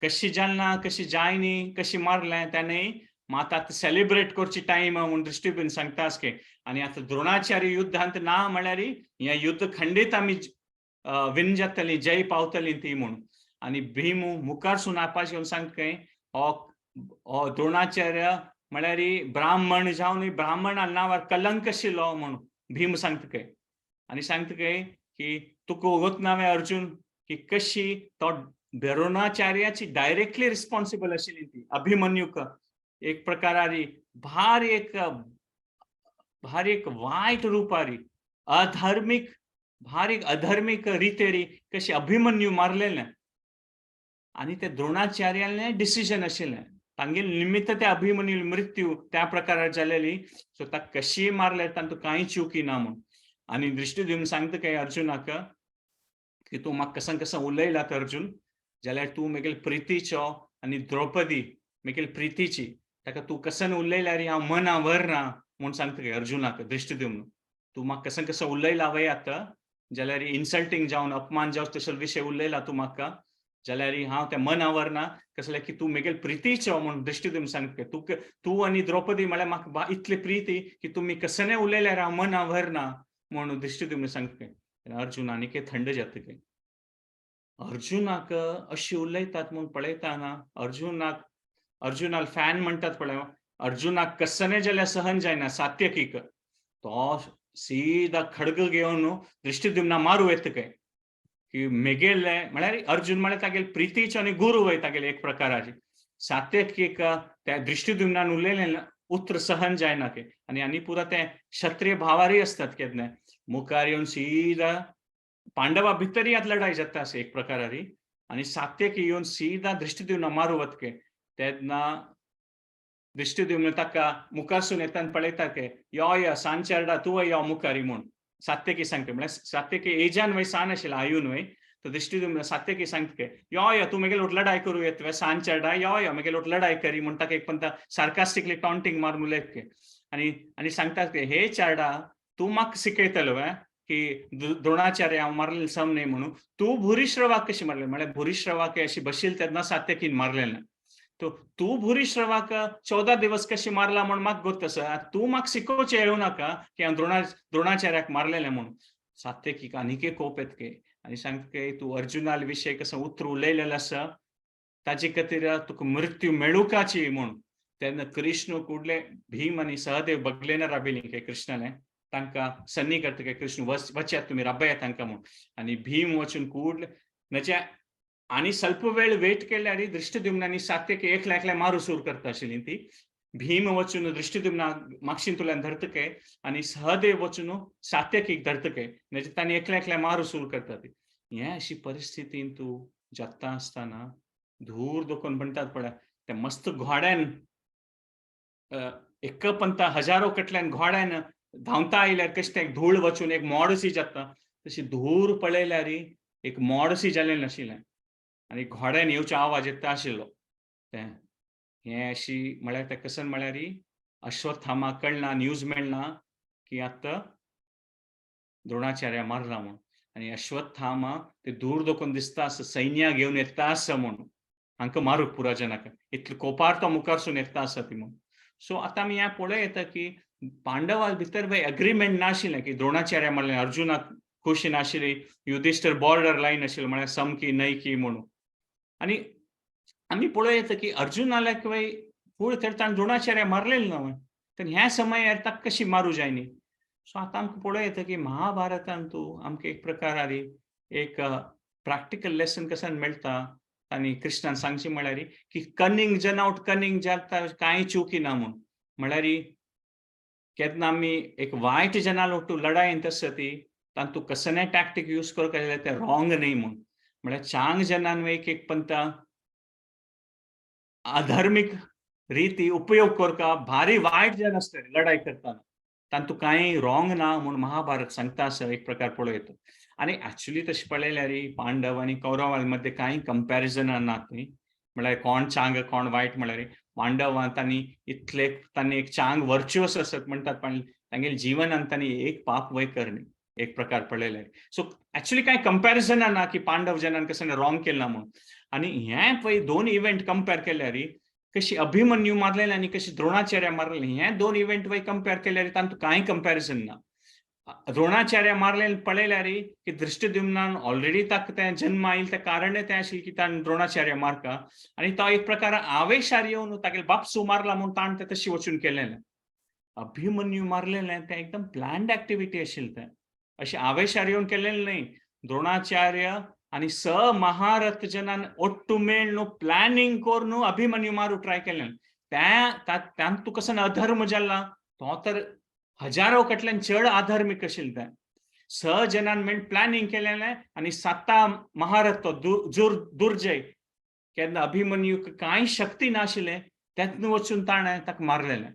कशी जालना कशी जाय न्ही कशी मारलें तें मात आतां सेलिब्रेट करची टायम म्हणून दृष्टिद्युम्न सांगतास खंय आनी आतां द्रोणाचार्य युद्धांत ना म्हळ्यार हें युद्ध खंडीत आमी विन जातलीं जय पावतलीं ती म्हणून आनी भीम मुखार सून आपास घेवन सांगता खंय हो द्रोणाचार्य म्हळ्यार ब्राह्मण जावन ब्राह्मणा नांवार कलंक आशिल्लो म्हणून भीम सांगता खंय आनी सांगता खंय की तुका वगत नावे अर्जुन की कशी तो द्रोणाचार्याची डायरेक्टली रिस्पॉन्सिबल आशिल्ली ती अभिमन्यूक एक प्रकारारी भारी एक वायट रुपारी अधर्मीक रितेरी कशी अभिमन्यू मारलेलें आनी ते द्रोणाचार्यालें डिसिजन आशिल्लें तांगेले निमित्त ते अभिमन्यू मृत्यू त्या प्रकारार जालेली सो ताका कशी मारले तातूंत कांय चुकी ना म्हणून आनी दृष्टिद्युम्न सांगता खंय अर्जुनाक की तूं म्हाका कसं उलयलात अर्जुन जाल्यार तूं म्हगेल प्रितीचो आनी द्रौपदी म्हगेल प्रितीची ताका तूं कसन उलयल्यार हांव मना व्हरना म्हूण सांगता खंय अर्जुनाक दृष्टिद्युम्न तूं म्हाका कसं उलयला वय आतां जाल्यार इन्सल्टींग जावन अपमान जावं तसलो विशय उलयला तूं म्हाका जाल्यार हांव तें मना व्हरना कसलें की तूं म्हगेल प्रितीचो म्हूण दृष्टिद्युम्न सांगता खंय तूं आनी द्रौपदी म्हळ्यार म्हाका इतली प्रिती की तुमी कसलें उलयल्यार हांव मना व्हरना म्हणून दृष्टिद्युम्न सांगता खंय अर्जुन आनीक थंड जाता खंय अर्जुनाक अशी उलयतात म्हणून पळयतना अर्जुनाल फॅन म्हणटात पळय अर्जुनाक कसलें जाल्यार सहन जायना सात्यकीक तो सीदा खडग घेवन दृष्टिद्युम्ना मारूं येता खंय की मेगेले म्हळ्यार अर्जुन म्हळ्यार तागेले प्रितीचो आनी गुरू वय तागेले एक प्रकाराची सात्यकीक त्या दृष्टिद्युम्नान उलयलें उतर सहन जायना खंय आनी पुरा ते क्षत्रिय भावारी असतात केन्ना मुखार येवन सीदा पांडवा भितर यात लढाई जाता एक प्रकारारी आनी सात्यकी येवन सीदा दृष्टिद्युम्ना मारूं वता खंय तेन्ना दृष्टिद्युम्न ताका मुखारसून येताना पळयता की यो यो सांचेरडा तूं यो मुखार म्हूण सात्यकी सांगता म्हळ्यार सात्यकी एजान वय सान आशिल्लो आयून वय तो दृष्टिद्युम्न सात्यकी सांगता की यो यो तूं म्हगेलो लढाई करूं येतवे सांचेरडा यो यो म्हगेलो लढाई करी म्हूण ताका एक पंता सार्कास्टिकली टॉन्टिंग मारून उलयता की आनी सांगतात की हे चेडा तूं म्हाका शिकयतलो की द्रोणाचार्य हांव मारलेलो सम न्ही म्हणून तूं भूरिश्रवाक कशें मारलें म्हळ्यार भूरिश्रवाक अशी बशिल्ली तेन्ना सात्यकीन मारलेलें तो तू भूरिश्रवाक 14 दिवस कशी मारला म्हणून म्हाका गोत्त आसा तूं म्हाका शिकोवचें येवं नाका की हांव द्रोणाचार्याक मारलेलें म्हणून सात्यकीक आनीक एक कोप येता आनी सांगता की तूं अर्जुना विशयी कसो उतर उलयलेलो आसा ताचे खातीर तुका मृत्यू मेळुकाची म्हूण तेन्ना कृष्ण कुडले भीम आनी सहदेव बगलेन राबिल्लीं की कृष्णालें तांकां सन्नी करता की कृष्ण वचात तुमी राबयात तांकां म्हूण आनी भीम वचून कुडले नच्या आनी ಸ್ವಲ್ಪ वेळ वेट केल्यार दृष्टिद्युम्नानी सात्यकी एकल्या एकल्या मारू सुरू करता आशिल्लीं ती भीम वचून दृष्टिद्युम्ना मागशींतुल्यान धरतके आनी सहदेव वचून सात्यकीक धरतके म्हणजे तांणी एकल्या एकल्या मारू सुरू करता ती हे अशी परिस्थितीन तूं जगता आसतना धूर दोखून म्हणटात पळय ते मस्त घोड्यान एक पंता हजारो कटल्यान घोड्यान धांवता आयल्यार कशें तें धूळ वचून एक मोडशी जाता तशी धूर पळयल्यार एक मोडशी जालें नाशिल्लें आनी घोड्यान येवचो आवाज येता आशिल्लो तें हें अशी म्हळ्यार तें कसन म्हळ्यार अश्वत्थामा कळना न्यूज मेळना की आतां द्रोणाचार्य मारला म्हूण आनी अश्वत्थामा ते दूर दोखून दिसता आसा सैन्या घेवन येता आसा म्हूण हांकां मारूंक पुराजनाक इतलो कोपार तो मुखारसून येता आसा ती म्हूण सो आतां आमी हें पळय येता की पांडवा भितर एग्रीमेंट नाशिल्लें की द्रोणाचार्य मारलें अर्जुनाक खुशी नाशिल्ली युधिष्ठीर बॉर्डर लायन आशिल्लो म्हळ्यार समकी नैकी म्हणून आनी आमी पळय येता की अर्जुनाक वय फूल तर ताणें द्रोणाचार्य मारलेलो ना तर ह्या समयार ताका कशी मारूं जाय न्ही सो आतां आमकां पळय येता की महाभारतांत तूं आमकां एक प्रकार एक प्रॅक्टिकल लेसन कसन मेळटा आनी कृष्णान सांगचें म्हळ्यार की कनिंग जन आउट कनिंग जाता कांय चुकी ना म्हूण म्हळ्यार केन्ना आमी एक वायट जनाल तूं लढायेंत आसा ती तातूंत तूं कसनय टॅक्टीक यूज करता जाल्यार तें रॉंग न्ही म्हूण म्हळ्यार चांग जनान एक पंता अधार्मिक रीती उपयोग करता भारी वायट जन आसता लढाई करताना तातूंत कांय रॉंग ना म्हूण महाभारत सांगता आसा एक प्रकार पळयत आनी एक्चुअली तशें पळयल्यार पांडव आनी कौरवां मध्ये कांय कंपॅरिजन नात न्ही म्हळ्यार कोण चांग कोण वायट म्हळ्यार पांडवां तांणी एक चांग वर्च्युअस आसत म्हणटात पण तांगेले जिवनांत तांणी एक पाप वय करनी एक प्रकार पळयल्यार सो एक्चुअली कांय कंपॅरिजन ना की पांडव जनान कसं रॉंग केलें ना म्हूण आनी हे पळय दोन इव्हेंट कंपेर केल्यार कशी अभिमन्यू मारलेलें आनी कशी द्रोणाचार्य मारलेलें हे दोन इव्हेंट वय कंपेर केल्यार तातूंत कांय कंपॅरिजन ना द्रोणाचार्य मारलेलें पळयल्यार की दृष्टिद्युम्नान ऑलरेडी ताका तें जन्म आयिल्लें तें कारणय तें आशिल्लें की ताणें द्रोणाचार्य मारता आनी तो एक प्रकार आवेशार येवन तागेले बाप सू मारला म्हूण ताणें तें तशें वचून केलेलें अभिमन्यू मारलेलें तें एकदम प्लॅन्ड एक्टिविटी आशिल्लें तें अशें आवेशार येवन केलेलें न्ही द्रोणाचार्य आनी स महारथ जनान ओट्टू मेळ न्हू प्लॅनिंग करून न्हू अभिमन्यू मारूं ट्राय केलें तांत तूं कसो अधर्म जाला तो तर हजारो कटल्यान चड अधार्मिक आशिल्लें तें स जनान मेळून प्लॅनिंग केलेलें आनी 7 महारथ तो दुर्जय केन्ना अभिमन्यूक कांय शक्ती नाशिल्लें तेन्ना वचून ताणें ताका मारलेलें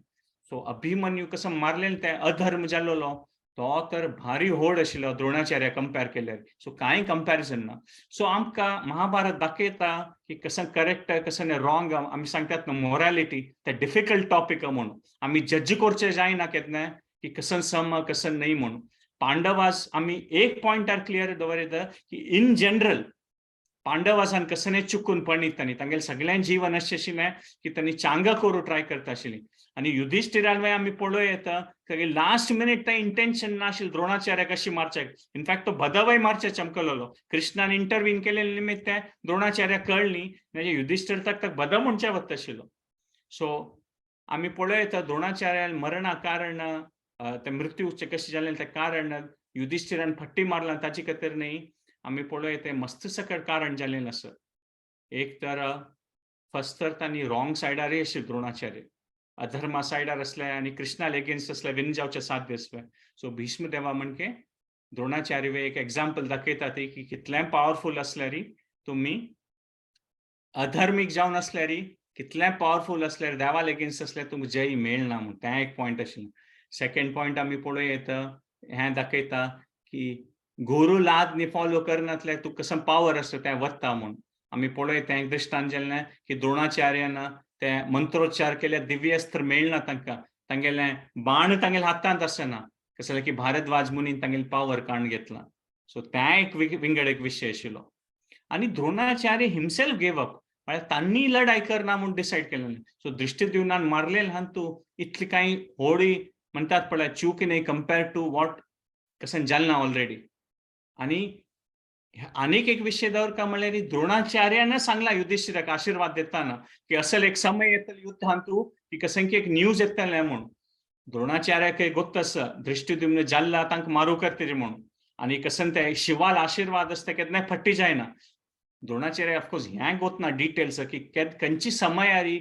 सो अभिमन्यू कसो मारलेलें तें अधर्म जाल्लो तो तर भारी व्हड आशिल्लो द्रोणाचार्य कंपेर केल्यार सो कांय कंपॅरिजन ना सो आमकां महाभारत दाखयता की कसं करेक्ट कसं रॉंग आमी सांगतात मोरालिटी ते डिफिकल्ट टॉपिक म्हणून आमी जज करचें जायना केन्ना की कसं सम कसं न्ही म्हणून पांडवास आमी एक पॉयंटार क्लियर दवरयता की इन जनरल पांडवासान कसं चुकून पडीत तांणी तांगेलें सगळ्यां जीवन अशें आशिल्लें की तांणी चांगा करूं ट्राय करता आशिल्लीं आनी युधिष्ठिरान आमी पळोवं येता लास्ट मिनीट तें इंटेंशन नाशिल्लें द्रोणाचार्य कशी मारचें इनफॅक्ट तो बदवय मारचे चमकलोलो कृष्णान इंटरवीन केलेले निमित्त तें द्रोणाचार्य कळ्ळी म्हणजे युधिष्ठिर ताका बद म्हणचे वता आशिल्लो सो आमी पळोवं येता द्रोणाचार्यान मरणा कारण ते मृत्यूचे कशें जालें तें कारण युधिष्ठिरान फट्टी मारला ताचे खातीर न्ही आमी पळोवं येता मस्त सकट कारण जालेलें आसा एक तर फर्स्ट तर तांणी रॉंग सायडारय आशिल्ले द्रोणाचार्य अधर्मा सायडार असले आनी कृष्णाल एगेन्स्ट असले विन जावचे साध्य आसले सो भीष्म देवा म्हणजे द्रोणाचार्य एक एग्जाम्पल दाखयता ती की कितलें पॉवरफुल असल्यार तुमी अधर्मीक जावन असल्यार कितलें पावरफूल असल्यार देवा अगेन्स्ट असल्यार तुमकां जय मेळना म्हूण तें एक पॉयंट आशिल्लें. सेकंड पॉयंट आमी पळयत हें दाखयता की गुरू लाद न्ही फॉलो करनासल्यार तुका कसं पावर आसता तें वता म्हूण. आमी पळयत एक दृश्टांत जाल्लें की द्रोणाचार्यान ते मंत्रोच्चार केले दिव्यास्त्र मेळना तांकां. तांगेलें बाण तांगेल्या हातांत आसना. कसं जालें की भारद्वाज मुनीन तांगेली पावर काडून घेतला. सो तें एक विंगड एक विशय आशिल्लो. आणि द्रोणाचार्य हिमसेल्फ गेव अप. म्हळ्यार तांणी लढाई करना म्हूण डिसायड केलेलें. सो दृष्टिद्युम्नान मारलेलें हांव तूं इतली कांय व्हडी म्हणटात पळय चूक न्ही कंपेर्ड टू वॉट कसं जालना ऑलरेडी. आणि आनीक एक विषय दवरता म्हणल्यार द्रोणाचार्यान सांगला युधिष्ठिराक आशीर्वाद देताना की असल एक समय येतलो युद्धांत तूं की कसं की एक न्यूज येतलें म्हूण. द्रोणाचार्याक ಗೊತ್ತಸ दृष्टिद्युम्न जाल्ला तांकां मारू करतरी म्हणून. आनी कसं ते शिवाल आशीर्वाद आसता केन्नाय फट्टी जायना. द्रोणाचार्य ऑफकोर्स हें गोतना डिटेल्स की खंयची समयारी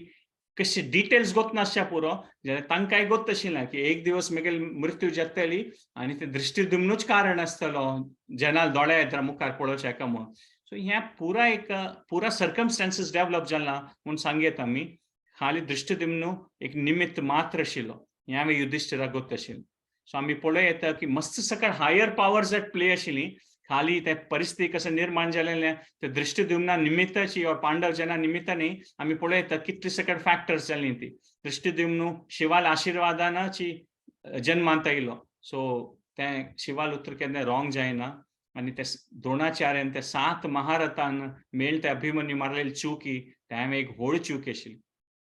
कशी डिटेल्स गोतनासच्या पुरो जाल्यार तांकांय गोत आशिल्लें की एक दिवस म्हगेली मृत्यू जातली आनी ते दृष्टिद्युम्नूच कारण आसतलो जनाल दोळे येता मुखार पळोवचे हेका म्हणून. सो हें पुरा सर्कमस्टान्सीस डेव्हलप जाला म्हूण सांगयत आमी. खाली दृष्टिद्युम्न एक निमित्त मात्र आशिल्लो. हें आमी युधिष्ठिराक गोत आशिल्लें. सो आमी पळय येता की मस्त सकट हायर पावर्स एट प्ले आशिल्लीं. खाली ते परिस्थिती कसं निर्माण जालेलें ते दृष्टिद्युम्ना निमित्ताची और पांडव जना निमित्त न्ही आमी पळयता कितली सकट फॅक्टर्स जालीं ती. दृष्टिद्युम्न शिवाल आशीर्वादानाची जन्मांत आयलो. सो तें शिवाल उतर केन्ना रॉंग जायना. आनी ते द्रोणाचार्यान ते 7 महारथान मेळ ते अभिमन्यू मारलेली चुकी तें एक व्हड चूक आशिल्ली.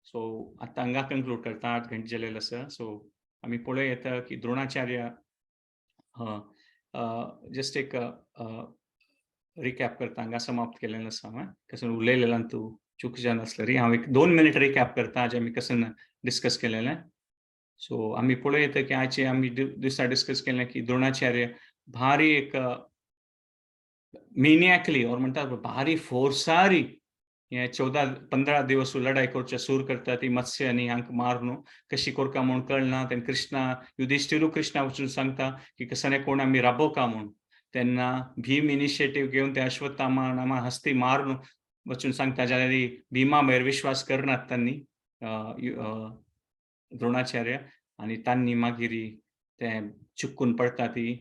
सो आतां हांगा कन्क्लूड करता 8 घंटे जालेले आसा. सो आमी पळय येता की द्रोणाचार्य जस्ट एक रिकॅप करता हांगा समाप्त केलेलें आसा हांवें. कसं उलयलें तूं चूक जानासलें हांव एक 2 मिनीट रिकॅप करता जें आमी कसं डिस्कस केलेलें. सो आमी पळय येता की आयचे आमी दिसा डिस्कस केलें की द्रोणाचार्य भारी एक मेनियाकली और म्हणटा भारी फोर्सारी हे 14-15 दिवस लढाई करचे सूर करता ती मत्स्य आनी हांकां मारून कशी करता म्हूण कळना. तेन्ना कृष्णा युधिष्ठिरू कृष्णा वचून सांगता की कसं कोण आमी राबोवका म्हूण. तेन्ना भीम इनिशिएटीव घेवन ते अश्वत्थामा नामा हस्ती मारून वचून सांगता जाल्यार भिमा भायर विश्वास करनात तांणी द्रोणाचार्य आनी तांणी मागीर ते चुकून पडटा ती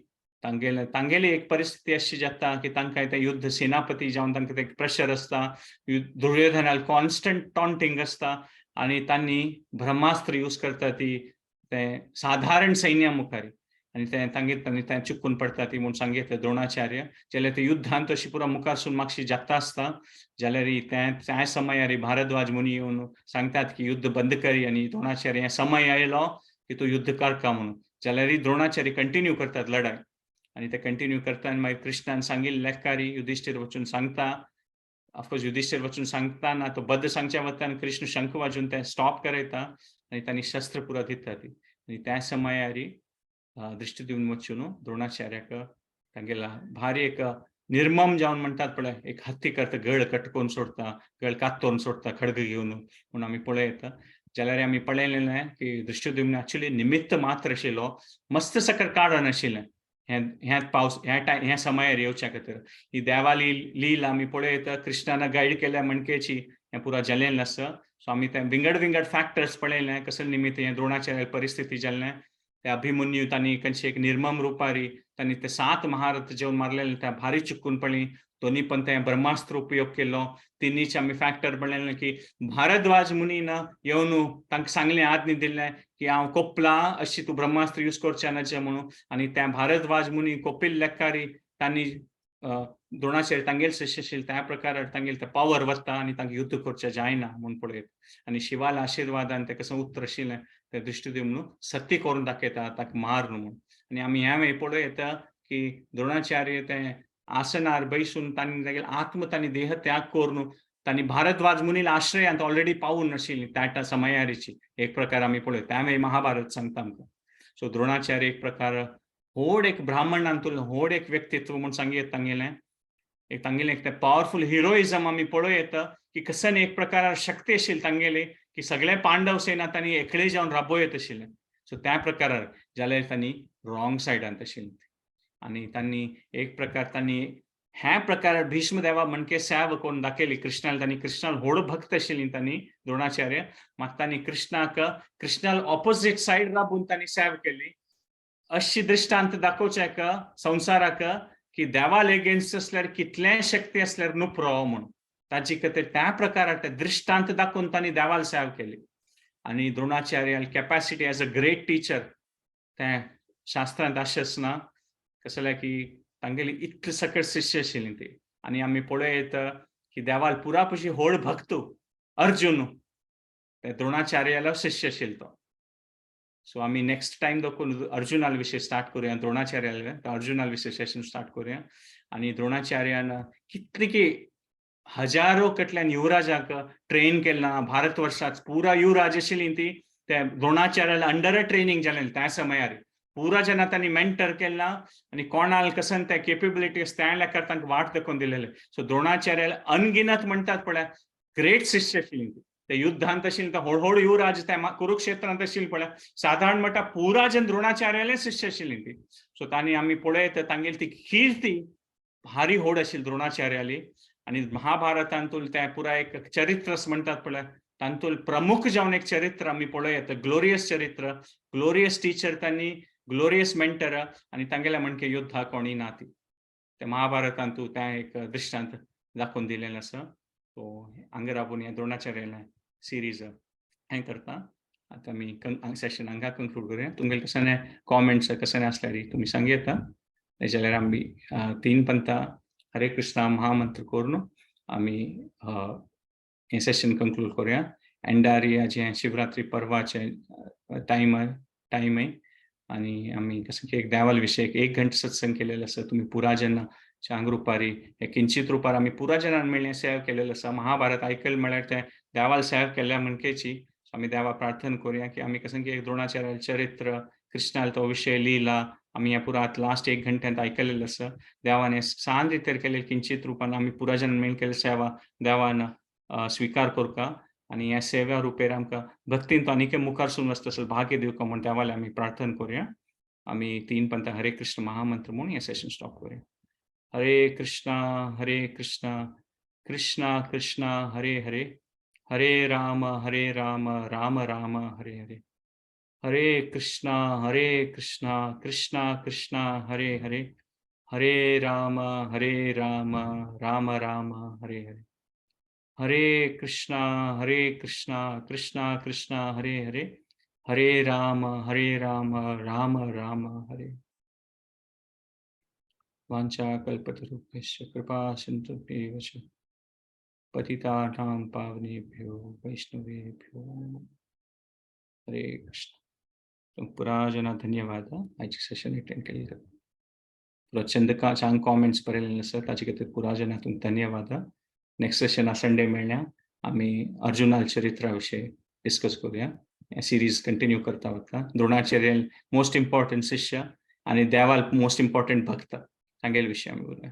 तांगेली एक परिस्थिती अशी जाता की तांकां ते युद्ध सेनापती जावन तांकां ते प्रेशर आसता. दुर्योधनाल कॉन्स्टंट टॉन्टिंग आसता आनी तांणी ब्रह्मास्त्र यूज करता ती ते साधारण सैन्या मुखार आनी तांणी ते चुकून पडटा ती म्हूण सांगितलें द्रोणाचार्य. जाल्यार ते युद्धांत अशी पुरो मुखारसून मातशी जाता आसता जाल्यार त्या समयार भारद्वाज मुनी येवन सांगतात की युद्ध बंद करी आनी द्रोणाचार्य हें समय आयलो की तूं युद्ध करता म्हणून. जाल्यार द्रोणाचार्य कंटिन्यू करतात लढाई आनी ते कंटिन्यू करता आनी मागीर कृष्णान सांगिल्लें लेखारी युधिष्ठीर वचून सांगता. ऑफकोर्स युधिष्ठीर वचून सांगताना तो बद्द सांगच्या वतान कृष्ण शंख वाजून ते स्टॉप करयता आनी तांणी शस्त्र पुरो दिता ती. आनी त्या समयार दृष्टिद्युम्न वचून द्रोणाचार्याक तांगेला भारी एक निर्मम जावन म्हणटात पळय एक हत्ती करता गळ कटकोवन सोडता गळ कातोवन सोडता खडग घेवन म्हूण आमी पळय येता. जाल्यार आमी पळयलेलें की दृष्टिद्युम्न एक्चुअली निमित्त मात्र आशिल्लो मस्त सकट कारण आशिल्लें ह्या समयार येवच्या खातीर. ही देवाली लील आमी पळयता कृष्णान गायड केल्या मणकेची हें पुरो जाल्लेलें आसा. सो आमी ते विंगड फॅक्टर्स पळयलें कसले निमित्त हें द्रोणाचार्य परिस्थिती जाल्लें. ते अभिमन्यू तांणी खंयचे एक निर्मम रुपारी तांणी ते 7 महारथ जेवन मारलेले त्या भारी चुकून पडली. दोनी पण ते ब्रह्मास्त्र उपयोग केलो. तिनीच आमी फॅक्टर पळयलें की भारद्वाज मुनीन येवन तांकां सांगलें आज्ञा दिल्लें की हांव कोपला अशी तूं ब्रह्मास्त्र यूज करचें नजें म्हणून. आनी त्या भारद्वाज मुनी कोपिल लेखारी तांणी द्रोणाचार्य तांगेले शिश्य आशिल्ले त्या प्रकार तांगेले ते पावर वता आनी तांकां युद्ध करचें जायना म्हूण पळयत. आनी शिवाल आशिर्वादान ते कसं उत्तर आशिल्लें ते दृष्टिद्युम्न सत्य करून दाखयता ताका मार म्हणून. आनी आमी हें पळय येता की द्रोणाचार्य ते आसनार बैसून तांणी तागेले आत्म तांणी देह त्याग करून तांणी भारद्वाज मुनीला आश्रयांत ऑलरेडी पावून आशिल्ली त्या समयारीची एक प्रकार आमी पळयता. तें महाभारत सांगता आमकां. सो द्रोणाचार्य एक प्रकार व्हड एक ब्राह्मणांतून व्हड एक व्यक्तित्व म्हूण सांगयत तांगेलें. एक तांगेलें एक पावरफूल हिरोइजम आमी पळय येता की कसन एक प्रकार शक्ती आशिल्ली तांगेली की सगळे पांडव सेना तांणी एकळे जावन राबयत आशिल्ले. सो त्या प्रकारार जाल्यार तांणी रॉंग सायडांत आशिल्लीं आनी तांणी एक प्रकार तांणी ह्या प्रकारात भीष्मदेवा मणके सेव कोण दाखयली कृष्णाला, तांणी कृष्णाला व्हड भक्त आशिल्लीं तांणी द्रोणाचार्य, मात तांणी कृष्णाला ऑपोजिट सायड राबून तांणी सेव केली. अशी दृष्टांत दाखोवचेक संवसाराक की देवाल एगेन्स्ट असल्यार कितले शक्ती असल्यार नुपरो म्हूण ताची खातीर त्या प्रकारात दृष्टांत दाखोवन तांणी देवाल सेव केली. आनी द्रोणाचार्याल capacity as a great teacher ते शास्त्रांत आसना कसले की तांगेली इतले सकट शिष्य आशिल्लीं ती. आनी आमी पळयत की देवाल पुरापशी व्हड भक्त अर्जुन ते द्रोणाचार्यालो शिष्य आशिल्लो तो. सो आमी नेक्स्ट टाइम देखून अर्जुनाल विशय स्टार्ट करूया, द्रोणाचार्याल अर्जुनाल विशय सेशन स्टार्ट करूया. आनी द्रोणाचार्यान कितली की हजारो कटल्यान युवराजाक ट्रेन केला. भारतवर्षात पुरा युवराज आशिल्लीं ती ते द्रोणाचार्याला अंडर ट्रेनिंग जालें त्या समयार. पुरा जना तांणी मेंटर केला आनी कोणाल कसन ते केपेबिलिटी त्या लेकार तांकां वाट दाखोवन दिलेले. सो द्रोणाचार्याला अनगिनत म्हणटात पळय ग्रेट शिष्य आशिल्लीं ती. ते युद्धांत आशिल्लीं व्हड युवराज ते कुरुक्षेत्रांत आशिल्ले पळय साधारण म्हणटा पुरा जन द्रोणाचार्याले शिष्य आशिल्लीं ती. सो तांणी आमी पळयत तांगेली ती कीर्ती भारी व्हड आशिल्ली द्रोणाचार्याली. आनी महाभारतांतूल ते पुरा एक चरित्र म्हणटात पळय तांतूल प्रमुख जावन एक चरित्र आमी पळयत ग्लोरियस चरित्र, ग्लोरियस टीचर तांणी, ग्लोरियस मेंटर आनी तांगेल्या म्हणके युद्धा कोणी ना ती. ते महाभारतांतू ते एक दृश्टांत दाखोवन दिलेलें आसा. सो हांगा राबून हे द्रोणाचार्याला सिरीज हें करता. आतां आमी सेशन हांगा कंक्लूड करूया. तुमगेले कसले कॉमेंट्स कसले आसल्यार तुमी सांगी येता. नाजाल्यार आमी 3 पंथां हरे कृष्णा महामंत्र करून आमी हे सेशन कंक्लूड करूया. एंडार जे शिवरात्री पर्वाचे टाइम आहे आनी आमी कसं की एक देवाल विशय 1 घंटा सत्संग केलेलो आसा. तुमी पुरा जेन्ना चांग रुपारी हे किंचित रुपार आमी पुरा जनान मेळ्ळें सेव केलेलो आसा. महाभारत आयकल म्हळ्यार ते देवाल सेव केल्या म्हणकेची आमी देवा प्रार्थना करूया की आमी कसं की एक द्रोणाचार्याल चरित्र कृष्णाल तो विशय लिहिला आमी ह्या पुरात लास्ट 1 घंट्यांत आयकलेलो आसा. देवान सान रितीर केलेले किंचित रुपान आमी पुरा जन मेळून केले सेवा देवान स्वीकार करका आनी ह्या सेवा रुपेर आमकां भक्तीन तो आनीक मुखार सुरू वचता भाग्य दिवका म्हूण देवाले आमी प्रार्थना करूया. आमी 3 पंथां हरे कृष्ण महामंत्र म्हणून हे सेशन स्टॉप करूया. हरे कृष्णा कृष्णा कृष्णा हरे हरे, हरे राम राम राम हरे हरे. हरे कृष्णा कृष्णा कृष्णा हरे हरे, हरे राम राम राम हरे हरे. हरे कृष्णा कृष्णा कृष्णा हरे हरे, हरे राम राम राम हरे. वाञ्छा कल्पतरुभ्यश्च कृपा सिन्धुभ्येव च पतितानां पावनेभ्यो वैष्णवेभ्यो हरे कृष्ण. पुरा जना धन्यवाद आयचे सेशन अटेंड केलें. चंदका चांग कॉमेंट्स बरयलेले आसा ताचे खातीर पुरा जना तुमकां धन्यवाद. नेक्स्ट सेशन संडे मेळ्ळ्या आमी अर्जुनाल चरित्रा विशय डिस्कस करूया. हे सिरीज कंटिन्यू करता वता. द्रोणाचार्य मोस्ट इम्पॉर्टंट शिष्य आनी देवाल मोस्ट इम्पॉर्टंट भक्त तांगेले विशय आमी उलया.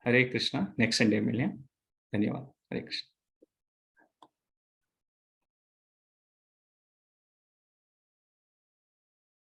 हरे कृष्णा. नेक्स्ट संडे मेळ्ळ्या. धन्यवाद. हरे कृष्ण.